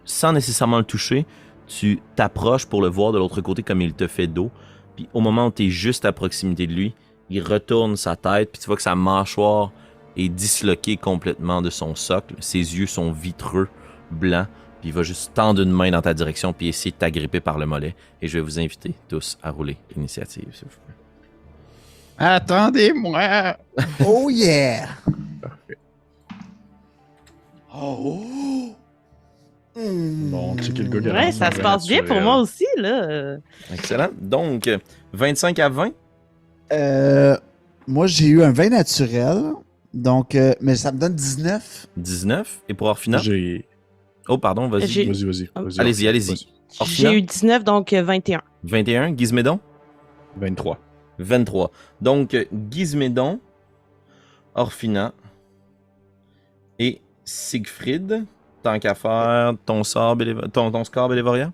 sans nécessairement le toucher, tu t'approches pour le voir de l'autre côté comme il te fait dos. Puis au moment où tu es juste à proximité de lui, il retourne sa tête, puis tu vois que sa mâchoire est disloquée complètement de son socle. Ses yeux sont vitreux, blancs, puis il va juste tendre une main dans ta direction puis essayer de t'agripper par le mollet. Et je vais vous inviter tous à rouler l'initiative, s'il vous plaît. Attendez-moi! Oh yeah! Parfait. Oh! Bon, checker le gars qui a Ouais, lancé ça un se vrai passe bien pour naturel. moi aussi, là. Excellent. Donc, 25 à 20. Moi, j'ai eu un vin naturel, donc, mais ça me donne 19. 19. Et pour Orphina? J'ai... Oh, pardon, vas-y. J'ai- Vas-y. Allez-y, allez-y. Orphina? J'ai eu 19, donc 21. 21. Gizmédon? 23. 23. Donc, Gizmédon, Orphina et Siegfried. Tant qu'à faire, ton score Bélévoria?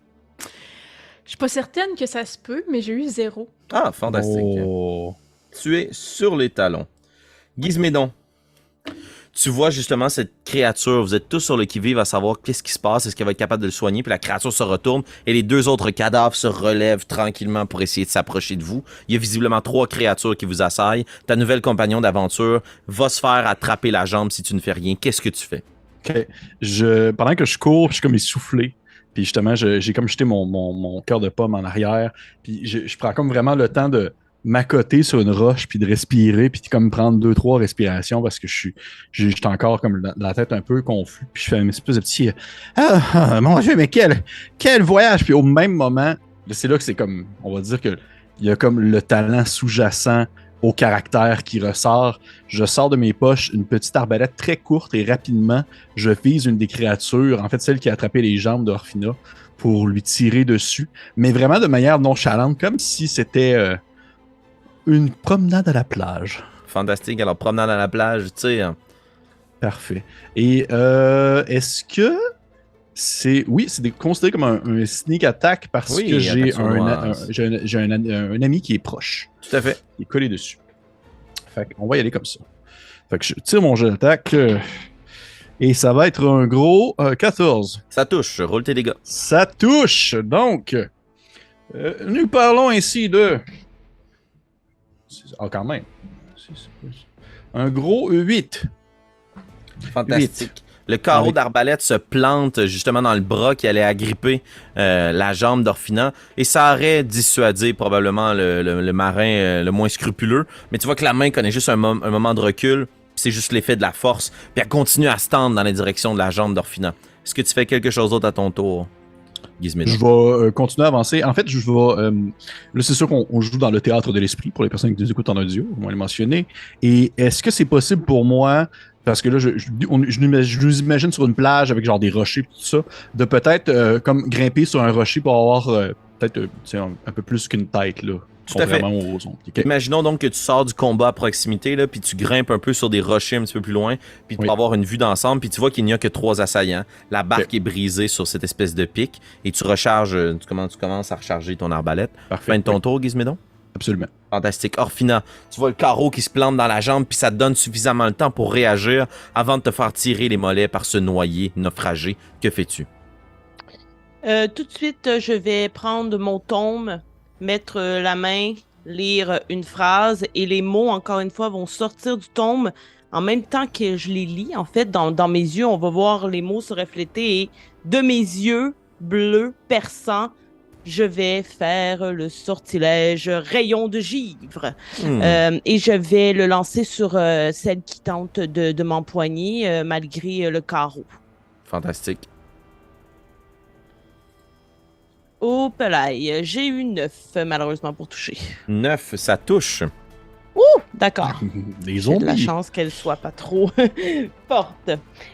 Je suis pas certaine que ça se peut, mais j'ai eu 0. Ah, fantastique. Oh. Tu es sur les talons. Gizmédon, tu vois justement cette créature, vous êtes tous sur le qui-vive à savoir qu'est-ce qui se passe, est-ce qu'elle va être capable de le soigner, puis la créature se retourne et les deux autres cadavres se relèvent tranquillement pour essayer de s'approcher de vous. Il y a visiblement 3 créatures qui vous assaillent. Ta nouvelle compagnon d'aventure va se faire attraper la jambe si tu ne fais rien. Qu'est-ce que tu fais? OK. Pendant que je cours, je suis comme essoufflé. Puis justement, j'ai comme jeté mon cœur de pomme en arrière. Puis je prends comme vraiment le temps de m'accoter sur une roche, puis de respirer, puis de comme prendre 2-3 respirations parce que j'étais encore comme la tête un peu confus. Puis je fais une espèce de petit mon Dieu, mais quel voyage! Puis au même moment, c'est là que c'est comme, on va dire que il y a comme le talent sous-jacent au caractère qui ressort. Je sors de mes poches une petite arbalète très courte et rapidement, je vise une des créatures, en fait celle qui a attrapé les jambes d'Orphina, pour lui tirer dessus, mais vraiment de manière nonchalante, comme si c'était une promenade à la plage. Fantastique. Alors, promenade à la plage, tu sais. Parfait. Et est-ce que c'est... Oui, c'est considéré comme un sneak attack parce Oui, que j'ai attaque sournoise. j'ai un ami qui est proche, Tout à fait. qui est collé dessus. Fait qu'on va y aller comme ça. Fait que je tire mon jeu d'attaque et ça va être un gros 14. Ça touche. Roule tes dégâts. Ça touche! Donc, nous parlons ici de... Ah, quand même. Un gros 8. Fantastique. Le carreau Avec- d'arbalète se plante justement dans le bras qui allait agripper la jambe d'Orphina et ça aurait dissuadé probablement le marin le moins scrupuleux. Mais tu vois que la main connaît juste un moment de recul, puis c'est juste l'effet de la force, puis elle continue à se tendre dans la direction de la jambe d'Orphina. Est-ce que tu fais quelque chose d'autre à ton tour, Gizmédon? Je vais continuer à avancer. En fait, je vais... là, c'est sûr qu'on joue dans le théâtre de l'esprit, pour les personnes qui nous écoutent en audio, on va le mentionner. Et est-ce que c'est possible pour moi, parce que là, je nous imagine sur une plage avec genre des rochers et tout ça, de peut-être comme grimper sur un rocher pour avoir peut-être un peu plus qu'une tête, là. Tout à fait. Contrairement aux autres. Ok. Imaginons donc que tu sors du combat à proximité, là, puis tu grimpes un peu sur des rochers un petit peu plus loin, puis tu Oui. peux avoir une vue d'ensemble, puis tu vois qu'il n'y a que 3 assaillants. La barque est brisée sur cette espèce de pic, et tu recharges, tu commences à recharger ton arbalète. Parfait. Fin de ton tour, Gizmédon? Absolument. Fantastique. Orphina, tu vois le carreau qui se plante dans la jambe, puis ça te donne suffisamment le temps pour réagir avant de te faire tirer les mollets par ce noyé naufragé. Que fais-tu? Tout de suite, je vais prendre mon tome, mettre la main, lire une phrase et les mots, encore une fois, vont sortir du tome en même temps que je les lis. En fait, dans mes yeux, on va voir les mots se refléter et de mes yeux bleus, perçants, je vais faire le sortilège rayon de givre. Et je vais le lancer sur celle qui tente de m'empoigner malgré le carreau. Fantastique. Oh, pelaille, j'ai eu 9 malheureusement pour toucher. 9, ça touche. D'accord. Des J'ai de la zombies. chance qu'elle soit pas trop forte.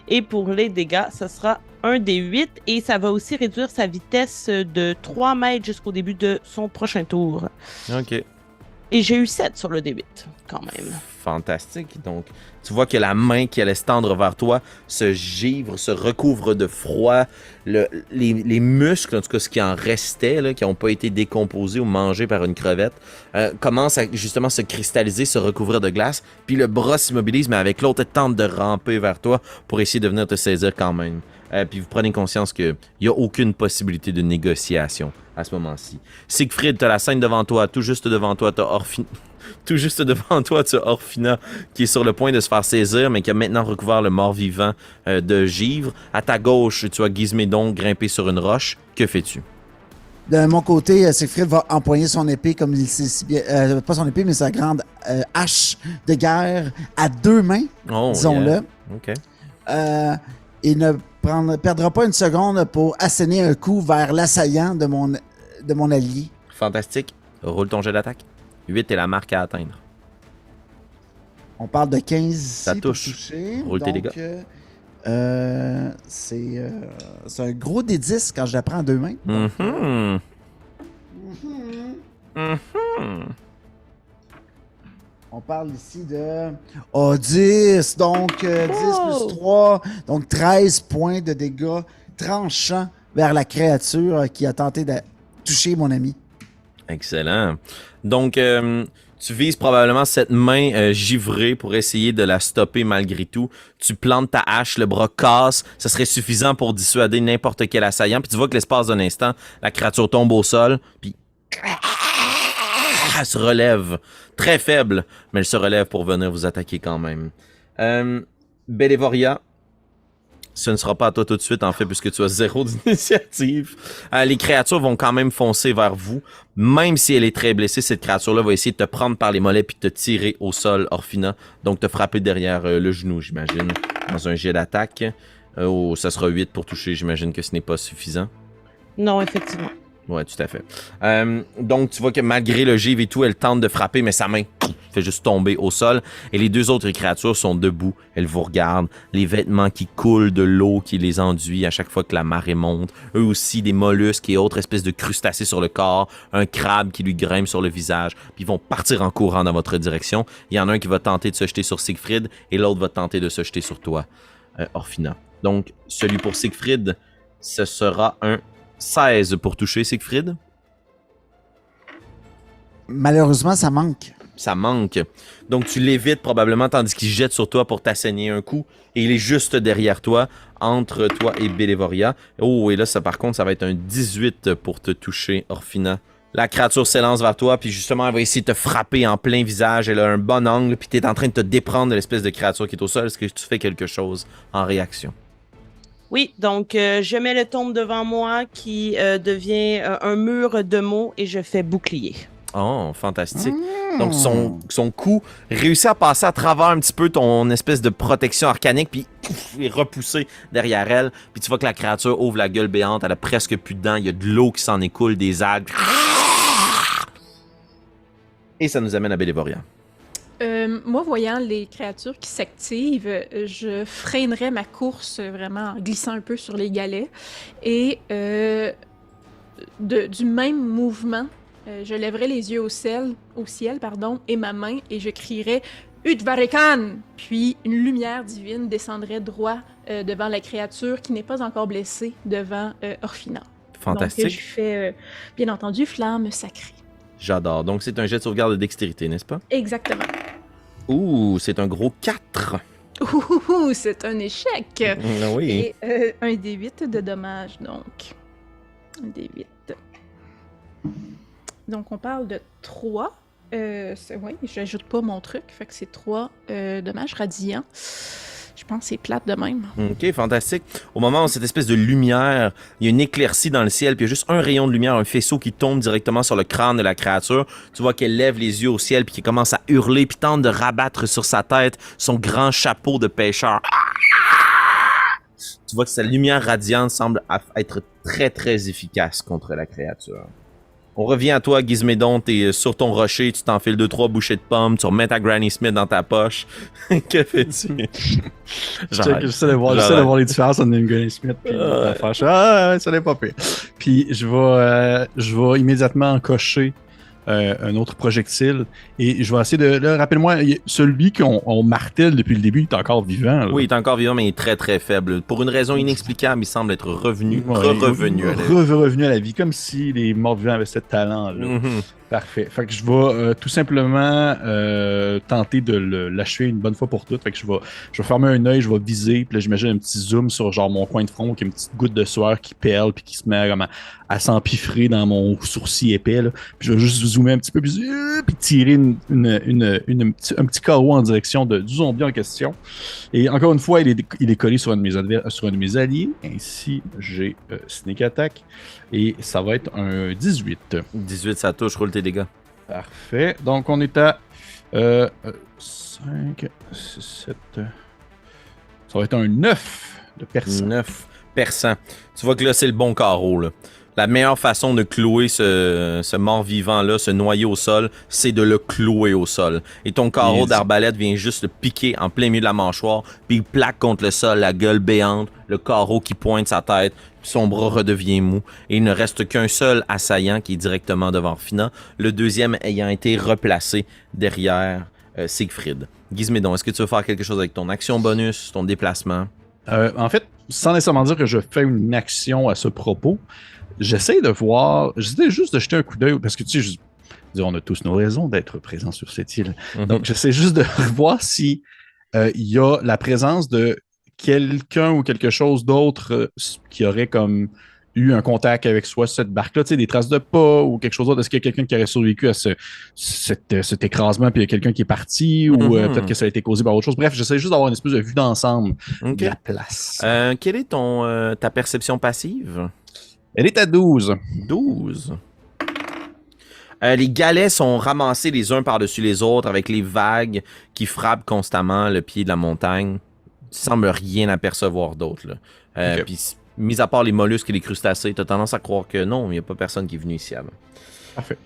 Et pour les dégâts, ça sera un des 8 et ça va aussi réduire sa vitesse de 3 mètres jusqu'au début de son prochain tour. OK. Et j'ai eu 7 sur le D8, quand même. Fantastique. Donc, tu vois que la main qui allait se tendre vers toi se givre, se recouvre de froid. Les muscles, en tout cas ce qui en restait, là, qui n'ont pas été décomposés ou mangés par une crevette, commencent à justement se cristalliser, se recouvrir de glace. Puis le bras s'immobilise, mais avec l'autre, elle tente de ramper vers toi pour essayer de venir te saisir quand même. Puis vous prenez conscience qu'il n'y a aucune possibilité de négociation à ce moment-ci. Siegfried, tu as la scène devant toi. Tout juste devant toi, tu as Orphina. Tout juste devant toi, tu as Orphina qui est sur le point de se faire saisir, mais qui a maintenant recouvert le mort-vivant de givre. À ta gauche, tu as Gizmédon grimpé sur une roche. Que fais-tu? De mon côté, Siegfried va empoigner son épée comme il sait si bien... pas son épée, mais sa grande hache de guerre à 2 mains, Oh, disons-le. yeah. OK. Il ne perdra pas une seconde pour asséner un coup vers l'assaillant de mon allié. Fantastique. Roule ton jet d'attaque. 8 est la marque à atteindre. On parle de 15 ici Ça pour touche. toucher. Roule tes Donc, c'est un gros D10 quand je la prends à 2 mains. Mhm. On parle ici de 10, donc 10 Oh! plus 3, donc 13 points de dégâts tranchants vers la créature qui a tenté de toucher mon ami. Excellent. Donc, tu vises probablement cette main givrée pour essayer de la stopper malgré tout. Tu plantes ta hache, le bras casse. Ça serait suffisant pour dissuader n'importe quel assaillant. Puis tu vois que l'espace d'un instant, la créature tombe au sol, puis elle se relève. Très faible, mais elle se relève pour venir vous attaquer quand même. Bélévoria, ce ne sera pas à toi tout de suite, en fait, puisque tu as 0 d'initiative. Les créatures vont quand même foncer vers vous. Même si elle est très blessée, cette créature-là va essayer de te prendre par les mollets puis te tirer au sol, Orphina. Donc, te frapper derrière le genou, j'imagine, dans un jet d'attaque. Ça sera 8 pour toucher. J'imagine que ce n'est pas suffisant. Non, effectivement. Ouais, tout à fait. Donc, tu vois que malgré le givre et tout, elle tente de frapper, mais sa main fait juste tomber au sol. Et les deux autres créatures sont debout. Elles vous regardent. Les vêtements qui coulent de l'eau qui les enduit à chaque fois que la marée monte. Eux aussi, des mollusques et autres espèces de crustacés sur le corps. Un crabe qui lui grimpe sur le visage. Puis ils vont partir en courant dans votre direction. Il y en a un qui va tenter de se jeter sur Siegfried et l'autre va tenter de se jeter sur toi, Orphina. Donc, celui pour Siegfried, ce sera un 16 pour toucher Siegfried. Malheureusement, ça manque. Ça manque. Donc tu l'évites probablement tandis qu'il jette sur toi pour t'asséner un coup. Et il est juste derrière toi, entre toi et Bélévoria. Oh, et là, ça par contre, ça va être un 18 pour te toucher, Orphina. La créature s'élance vers toi, puis justement, elle va essayer de te frapper en plein visage. Elle a un bon angle, puis tu es en train de te déprendre de l'espèce de créature qui est au sol. Est-ce que tu fais quelque chose en réaction? Oui, donc je mets le tombe devant moi qui devient un mur de mots et je fais bouclier. Oh, fantastique. Donc, son coup réussit à passer à travers un petit peu ton espèce de protection arcanique, puis il est repoussé derrière elle. Puis tu vois que la créature ouvre la gueule béante, elle a presque plus de dents, il y a de l'eau qui s'en écoule, des algues. Et ça nous amène à Bélévoria. Moi, voyant les créatures qui s'activent, je freinerais ma course vraiment en glissant un peu sur les galets. Et du même mouvement, je lèverais les yeux au ciel, et ma main, et je crierais « Utvarikan !» Puis une lumière divine descendrait droit devant la créature qui n'est pas encore blessée devant Orphina. Fantastique. Donc, je fais, bien entendu, flamme sacrée. J'adore. Donc, c'est un jet de sauvegarde de dextérité, n'est-ce pas? Exactement. Ouh, c'est un gros 4. Ouh, c'est un échec. Oui. Et un D8 de dommages, donc. Un D8. Donc, on parle de 3. Oui, j'ajoute pas mon truc, fait que c'est 3 dommages radiants. Je pense que c'est plate de même. Ok, fantastique. Au moment où cette espèce de lumière, il y a une éclaircie dans le ciel, puis il y a juste un rayon de lumière, un faisceau qui tombe directement sur le crâne de la créature. Tu vois qu'elle lève les yeux au ciel, puis qu'elle commence à hurler, puis tente de rabattre sur sa tête son grand chapeau de pêcheur. Tu vois que sa lumière radiante semble être très, très efficace contre la créature. On revient à toi, Gizmédon, t'es sur ton rocher, tu t'enfiles 2-3 bouchées de pommes, tu remets ta Granny Smith dans ta poche. Que fais-tu? J'essaie de voir les différences entre une Granny Smith et la fâche. Ah, ça n'est pas pire. Puis je vais immédiatement encocher un autre projectile et je vais essayer de... Là, rappelle-moi, celui qu'on martèle depuis le début, il est encore vivant. Là. Oui, il est encore vivant, mais il est très très faible. Pour une raison inexplicable, il semble être revenu à la vie, comme si les morts-vivants avaient ce talent-là. Mm-hmm. Parfait. Fait que je vais tout simplement tenter de l'achever une bonne fois pour toutes. Fait que je vais fermer un œil, je vais viser, puis là j'imagine un petit zoom sur genre mon coin de front, qui a une petite goutte de sueur qui perle, puis qui se met à s'empiffrer dans mon sourcil épais. Là. Puis je vais juste zoomer un petit peu, puis tirer un petit carreau en direction du zombie en question. Et encore une fois, il est collé sur un de mes alliés. Ainsi, j'ai Sneak Attack. Et ça va être un 18. 18, ça touche, roule tes dégâts. Parfait. Donc, on est à 5, 6, 7... Ça va être un 9 de perçant. 9 perçant. Tu vois que là, c'est le bon carreau, là. La meilleure façon de clouer ce mort-vivant-là, ce noyau au sol, c'est de le clouer au sol. Et ton carreau d'arbalète vient juste le piquer en plein milieu de la mâchoire, puis il plaque contre le sol, la gueule béante, le carreau qui pointe sa tête, son bras redevient mou. Et il ne reste qu'un seul assaillant qui est directement devant Orphina, le deuxième ayant été replacé derrière Siegfried. Gizmédon, est-ce que tu veux faire quelque chose avec ton action bonus, ton déplacement? En fait, sans nécessairement dire que je fais une action à ce propos, j'essaie juste de jeter un coup d'œil, parce que tu sais, on a tous nos raisons d'être présents sur cette île. Mm-hmm. Donc, j'essaie juste de voir si il y a la présence de quelqu'un ou quelque chose d'autre qui aurait comme eu un contact avec soit cette barque-là, tu sais, des traces de pas ou quelque chose d'autre. Est-ce qu'il y a quelqu'un qui aurait survécu à cet écrasement, puis il y a quelqu'un qui est parti, ou peut-être que ça a été causé par autre chose. Bref, j'essaie juste d'avoir une espèce de vue d'ensemble de la place. Quelle est ta perception passive? Elle est à 12. 12. Les galets sont ramassés les uns par-dessus les autres avec les vagues qui frappent constamment le pied de la montagne. Tu sembles rien apercevoir d'autre. Okay. Puis mis à part les mollusques et les crustacés, t'as tendance à croire que non, il n'y a pas personne qui est venu ici avant. Parfait.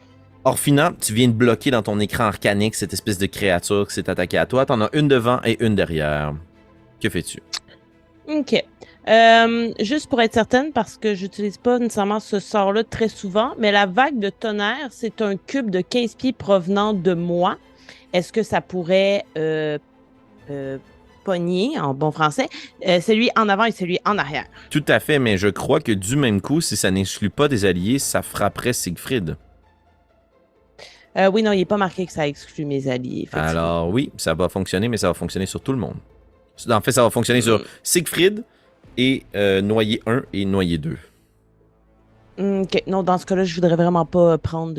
Orphina, tu viens de bloquer dans ton écran arcanique cette espèce de créature qui s'est attaquée à toi. T'en as une devant et une derrière. Que fais-tu? OK. Juste pour être certaine, parce que j'utilise pas nécessairement ce sort-là très souvent, mais la vague de tonnerre, c'est un cube de 15 pieds provenant de moi. Est-ce que ça pourrait pogner, en bon français, celui en avant et celui en arrière? Tout à fait, mais je crois que du même coup, si ça n'exclut pas des alliés, ça frapperait Siegfried. Oui, non, il n'est pas marqué que ça exclut mes alliés. Alors oui, ça va fonctionner, mais ça va fonctionner sur tout le monde. En fait, ça va fonctionner sur Siegfried et Noyer 1 et Noyer 2. OK. Non, dans ce cas-là, je voudrais vraiment pas prendre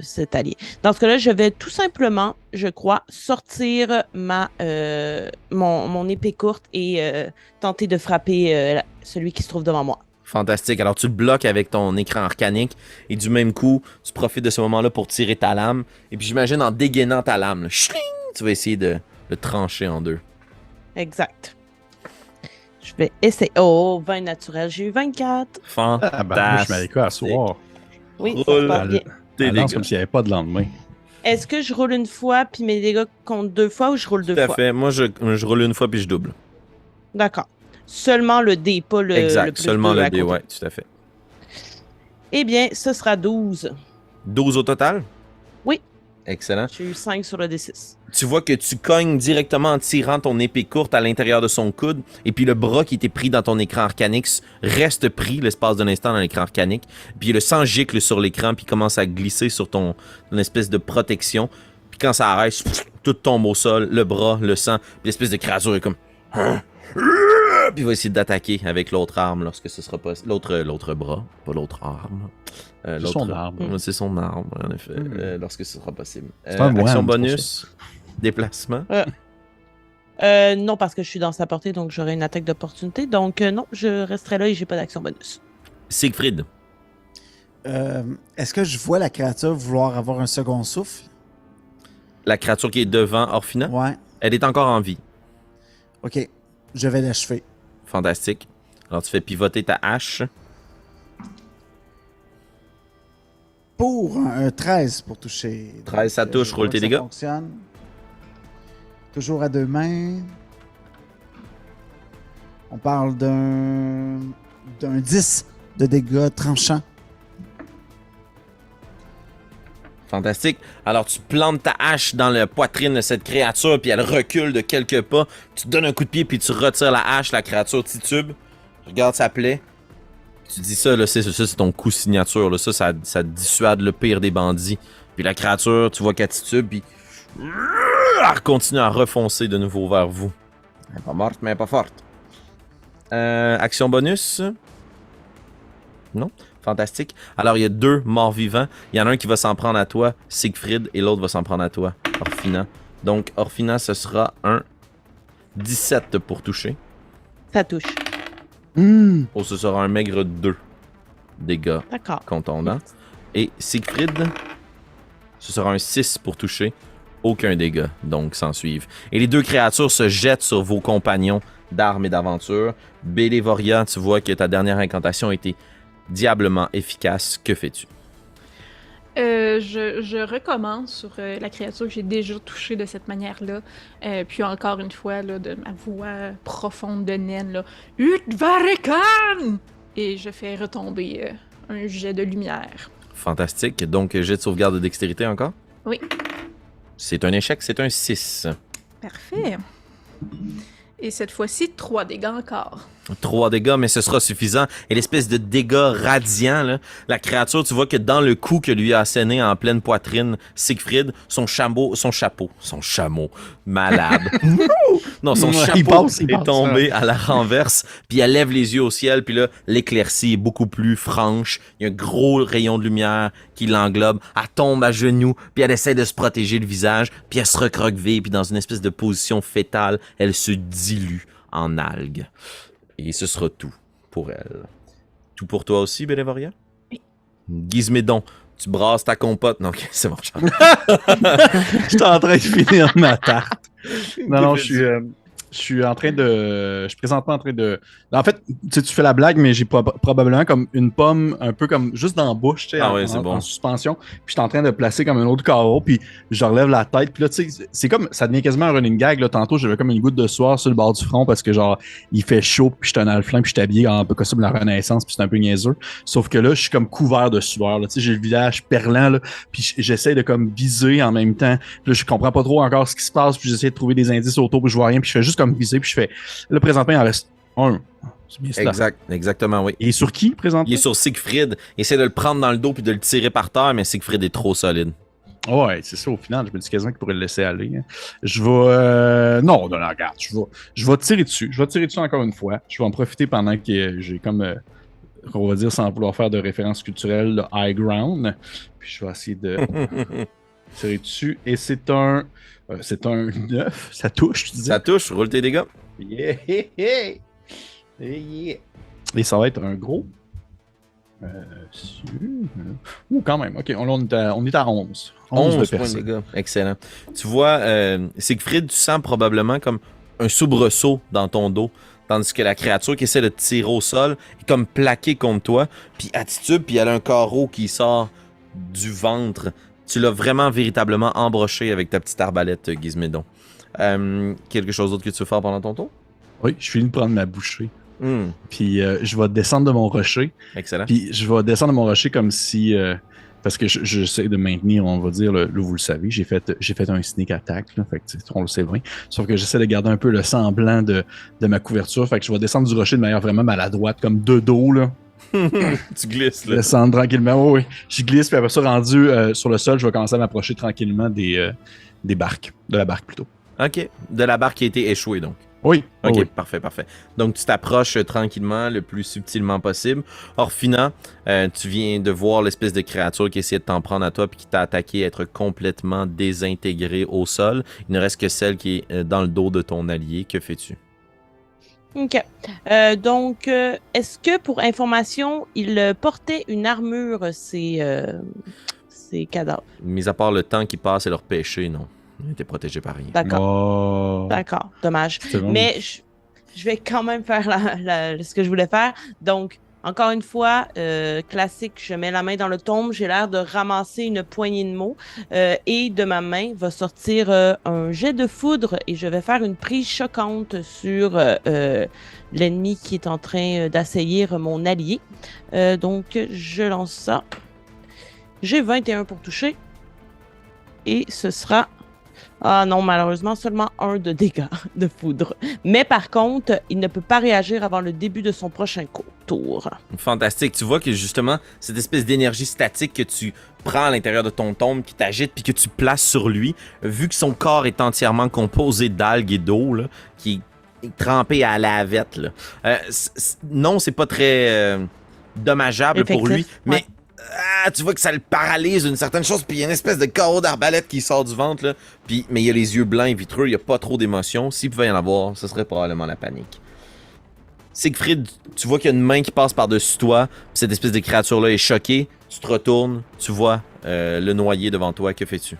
cet allié. Dans ce cas-là, je vais tout simplement, je crois, sortir mon épée courte et tenter de frapper celui qui se trouve devant moi. Fantastique. Alors, tu le bloques avec ton écran arcanique et du même coup, tu profites de ce moment-là pour tirer ta lame. Et puis, j'imagine, en dégainant ta lame, là, chling, tu vas essayer de le trancher en deux. Exact. Je vais essayer. Oh, 20 naturel. J'ai eu 24. Fantastique. Ah, ben, moi, je m'allais quoi à soir. Oui, ça se passe bien. Elle lance comme s'il n'y avait pas de lendemain. Est-ce que je roule une fois puis mes dégâts comptent 2 fois ou je roule 2 fois? Tout à fait. Moi, je roule une fois puis je double. D'accord. Seulement le dé, pas le Exact. le plus Seulement deux le à dé, côté. ouais, tout à fait. Eh bien, ce sera 12. 12 au total? Oui. Excellent. J'ai eu 5 sur le D6. Tu vois que tu cognes directement en tirant ton épée courte à l'intérieur de son coude, et puis le bras qui était pris dans ton écran arcanique reste pris l'espace d'un instant dans l'écran arcanique, puis le sang gicle sur l'écran, puis commence à glisser sur ton espèce de protection, puis quand ça arrête, tout tombe au sol, le bras, le sang, puis l'espèce de créature est comme... Puis il va essayer d'attaquer avec l'autre arme lorsque ce sera possible. L'autre bras, pas l'autre arme. C'est son arme. C'est son arme, en effet, lorsque ce sera possible. C'est un action moine, bonus, déplacement. Non, parce que je suis dans sa portée, donc j'aurai une attaque d'opportunité. Donc non, je resterai là et j'ai pas d'action bonus. Siegfried. Est-ce que je vois la créature vouloir avoir un second souffle? La créature qui est devant Orphina, Ouais. elle est encore en vie. OK. Je vais l'achever. Fantastique. Alors tu fais pivoter ta hache. Pour un 13 pour toucher. 13, ça Donc, touche, je roule vois tes que ça dégâts. fonctionne. Toujours à 2 mains. On parle d'un 10 de dégâts tranchants. Fantastique. Alors tu plantes ta hache dans la poitrine de cette créature, puis elle recule de quelques pas. Tu donnes un coup de pied, puis tu retires la hache, la créature titube. Regarde sa plaie. Tu dis ça, là, c'est ton coup signature. Là. Ça dissuade le pire des bandits. Puis la créature, tu vois qu'elle titube, puis elle continue à refoncer de nouveau vers vous. Elle est pas morte, mais elle est pas forte. Action bonus? Non? Fantastique. Alors, il y a 2 morts vivants. Il y en a un qui va s'en prendre à toi, Siegfried, et l'autre va s'en prendre à toi, Orphina. Donc, Orphina, ce sera un 17 pour toucher. Ça touche. Oh, ce sera un maigre 2 dégâts D'accord. contondants. Et Siegfried, ce sera un 6 pour toucher. Aucun dégât, donc, s'en suivent. Et les 2 créatures se jettent sur vos compagnons d'armes et d'aventure. Bélévoria, tu vois que ta dernière incantation a été diablement efficace. Que fais-tu? Je recommence sur la créature que j'ai déjà touchée de cette manière-là. Puis encore une fois, là, de ma voix profonde de naine, là, Utvarekan! Et je fais retomber un jet de lumière. Fantastique. Donc, jet de sauvegarde de dextérité encore? Oui. C'est un échec, c'est un 6. Parfait. Et cette fois-ci, 3 dégâts encore. 3 dégâts, mais ce sera suffisant. Et l'espèce de dégâts radiants, là, la créature, tu vois que dans le coup que lui a asséné en pleine poitrine, Siegfried, son chameau, malade. Non, son chapeau est tombé à la renverse, puis elle lève les yeux au ciel, puis là, l'éclaircie est beaucoup plus franche. Il y a un gros rayon de lumière qui l'englobe. Elle tombe à genoux, puis elle essaie de se protéger le visage, puis elle se recroqueville, puis dans une espèce de position fétale, elle se dilue en algues. Et ce sera tout pour elle. Tout pour toi aussi, Bélévoria? Oui. Gizmédon, tu brasses ta compote. Non, ok, c'est bon, J'étais en train de finir ma tarte. Non, je suis... Je suis présentement en train de. En fait, tu fais la blague, mais j'ai probablement comme une pomme un peu comme juste dans la bouche, tu sais, en suspension. Puis je suis en train de placer comme un autre carreau, puis je relève la tête. Puis là, tu sais, c'est comme, ça devient quasiment un running gag. Là. Tantôt, j'avais comme une goutte de sueur sur le bord du front parce que genre, il fait chaud, puis je suis un alflin, puis je suis habillé en peu costume de la Renaissance, puis c'est un peu niaiseux. Sauf que là, je suis comme couvert de sueur. Tu sais, j'ai le visage perlant, là, puis j'essaie de comme viser en même temps. Puis là, je comprends pas trop encore ce qui se passe, puis j'essaie de trouver des indices autour, puis je vois rien, puis je fais juste comme viser, puis je fais. Là, présentement, il en reste un. C'est bien cela. Exactement, oui. Il est sur qui, présentement? Il est sur Siegfried. Essaie de le prendre dans le dos puis de le tirer par terre, mais Siegfried est trop solide. Ouais, c'est ça, au final, je me dis quasiment qu'il pourrait le laisser aller. Hein. Je vais... Non, regarde, je vais tirer dessus. Je vais tirer dessus encore une fois. Je vais en profiter pendant que j'ai comme, on va dire, sans vouloir faire de référence culturelle, le high ground. Puis je vais essayer de tirer dessus. Et c'est un 9. Ça touche, tu dis? Ça touche, roule tes dégâts. Yeah! Yeah. Et ça va être un gros. Ouh, quand même. Ok, on est à 11. 11 points de dégâts. Excellent. Tu vois, Siegfried, tu sens probablement comme un soubresaut dans ton dos, tandis que la créature qui essaie de te tirer au sol est comme plaquée contre toi, puis attitude, puis elle a un carreau qui sort du ventre. Tu l'as vraiment véritablement embroché avec ta petite arbalète, Gizmédon. Quelque chose d'autre que tu veux faire pendant ton tour? Oui, je finis de prendre ma bouchée. Puis je vais descendre de mon rocher. Excellent. Puis je vais descendre de mon rocher comme si... parce que j'essaie de maintenir, on va dire, là, vous le savez, j'ai fait un sneak attack, là, fait que on le sait bien. Sauf que j'essaie de garder un peu le semblant de ma couverture. Fait que je vais descendre du rocher de manière vraiment maladroite, comme de dos, là. Tu glisses, là. Descendre tranquillement, oui. Je glisse, puis après ça, rendu sur le sol, je vais commencer à m'approcher tranquillement des barques. De la barque, plutôt. OK. De la barque qui a été échouée, donc. Oui. OK, oui. Parfait. Donc, tu t'approches tranquillement, le plus subtilement possible. Orphina, tu viens de voir l'espèce de créature qui essaie de t'en prendre à toi puis qui t'a attaqué, être complètement désintégrée au sol. Il ne reste que celle qui est dans le dos de ton allié. Que fais-tu? OK. Donc, est-ce que, pour information, il portait une armure, ces cadavres? Mis à part le temps qui passe et leur péché, non. Ils étaient protégés par rien. D'accord. Oh. D'accord, dommage. Bon. Mais je vais quand même faire ce que je voulais faire. Donc, encore une fois, classique, je mets la main dans le tombe, j'ai l'air de ramasser une poignée de mots et de ma main va sortir un jet de foudre et je vais faire une prise choquante sur l'ennemi qui est en train d'assaillir mon allié. Donc, je lance ça. J'ai 21 pour toucher et ce sera... Ah non, malheureusement, seulement 1 de dégâts de foudre. Mais par contre, il ne peut pas réagir avant le début de son prochain tour. Fantastique. Tu vois que justement, cette espèce d'énergie statique que tu prends à l'intérieur de ton tombe, qui t'agite puis que tu places sur lui, vu que son corps est entièrement composé d'algues et d'eau, là, qui est trempé à la lavette, là. Non, c'est pas très dommageable pour lui, mais... tu vois que ça le paralyse d'une certaine chose, puis il y a une espèce de carreau d'arbalète qui sort du ventre, là. Mais il y a les yeux blancs et vitreux, il n'y a pas trop d'émotion. S'il pouvait y en avoir, ce serait probablement la panique. Siegfried, tu vois qu'il y a une main qui passe par-dessus toi, puis cette espèce de créature-là est choquée. Tu te retournes, tu vois le noyé devant toi. Que fais-tu?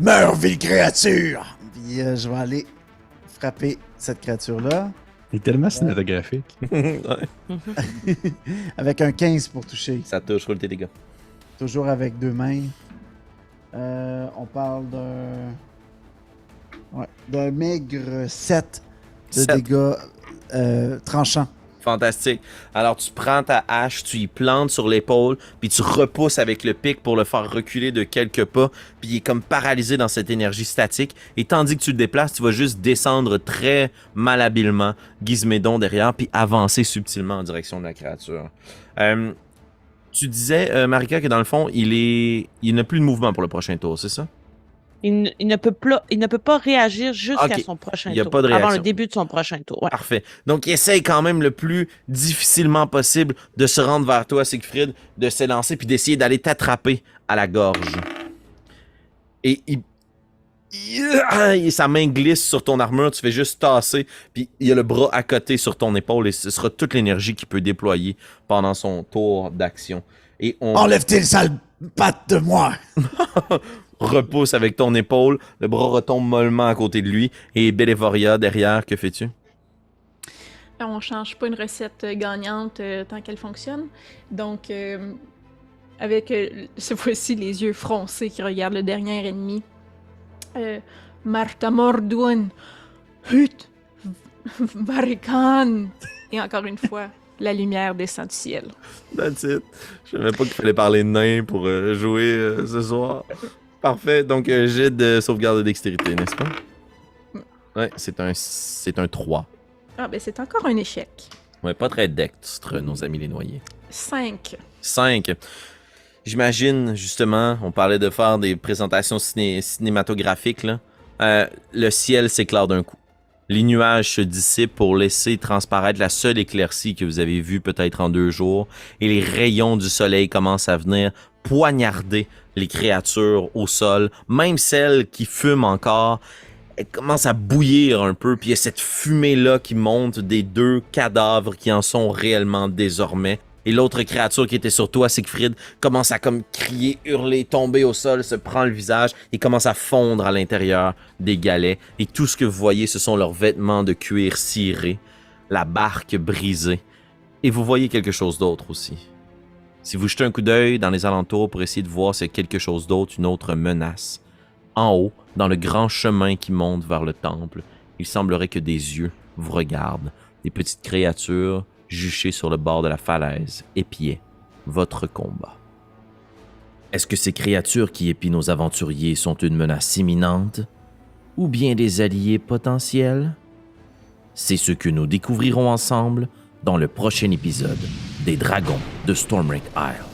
Meurs, ville créature! Puis je vais aller frapper cette créature-là. Il est tellement cinématographique. Avec un 15 pour toucher. Ça touche, roule tes dégâts. Toujours avec 2 mains. On parle d'un maigre 7 de dégâts tranchants. Fantastique. Alors, tu prends ta hache, tu y plantes sur l'épaule, puis tu repousses avec le pic pour le faire reculer de quelques pas, puis il est comme paralysé dans cette énergie statique. Et tandis que tu le déplaces, tu vas juste descendre très malhabilement Gizmédon derrière, puis avancer subtilement en direction de la créature. Tu disais, Marika, que dans le fond, il n'a plus de mouvement pour le prochain tour, c'est ça? Il ne peut pas réagir jusqu'à son prochain tour. Pas de réaction. Avant le début de son prochain tour. Ouais. Parfait. Donc, il essaye quand même le plus difficilement possible de se rendre vers toi, Siegfried, de s'élancer puis d'essayer d'aller t'attraper à la gorge. Et sa main glisse sur ton armure, tu fais juste tasser, puis il y a le bras à côté sur ton épaule et ce sera toute l'énergie qu'il peut déployer pendant son tour d'action. Et Enlève tes sales pattes de moi! repousses avec ton épaule, le bras retombe mollement à côté de lui, et Bélévoria derrière, que fais-tu? On change pas une recette gagnante tant qu'elle fonctionne. Donc, avec cette fois-ci les yeux froncés qui regardent le dernier ennemi. Marta Mordouin, Hut, Varikan. Et encore une fois, la lumière descend du ciel. That's it. Je savais pas qu'il fallait parler nain pour jouer ce soir. Parfait. Donc, jet de sauvegarde de dextérité, n'est-ce pas? Ouais, c'est un 3. Ah, ben c'est encore un échec. Ouais, pas très dextre, nos amis les noyés. 5. 5. J'imagine, justement, on parlait de faire des présentations cinématographiques, là. Le ciel s'éclaire d'un coup. Les nuages se dissipent pour laisser transparaître la seule éclaircie que vous avez vue peut-être en 2 jours, et les rayons du soleil commencent à venir poignarder les créatures au sol, même celles qui fument encore. Elle commence à bouillir un peu, puis il y a cette fumée-là qui monte des 2 cadavres qui en sont réellement désormais. Et l'autre créature qui était sur toi, Siegfried, commence à comme crier, hurler, tomber au sol, se prend le visage et commence à fondre à l'intérieur des galets. Et tout ce que vous voyez, ce sont leurs vêtements de cuir cirés, la barque brisée. Et vous voyez quelque chose d'autre aussi. Si vous jetez un coup d'œil dans les alentours pour essayer de voir s'il y a quelque chose d'autre, une autre menace, en haut, dans le grand chemin qui monte vers le temple, il semblerait que des yeux vous regardent, des petites créatures juchées sur le bord de la falaise, épiaient votre combat. Est-ce que ces créatures qui épient nos aventuriers sont une menace imminente ou bien des alliés potentiels? C'est ce que nous découvrirons ensemble dans le prochain épisode des Dragons de Stormwreck Isle.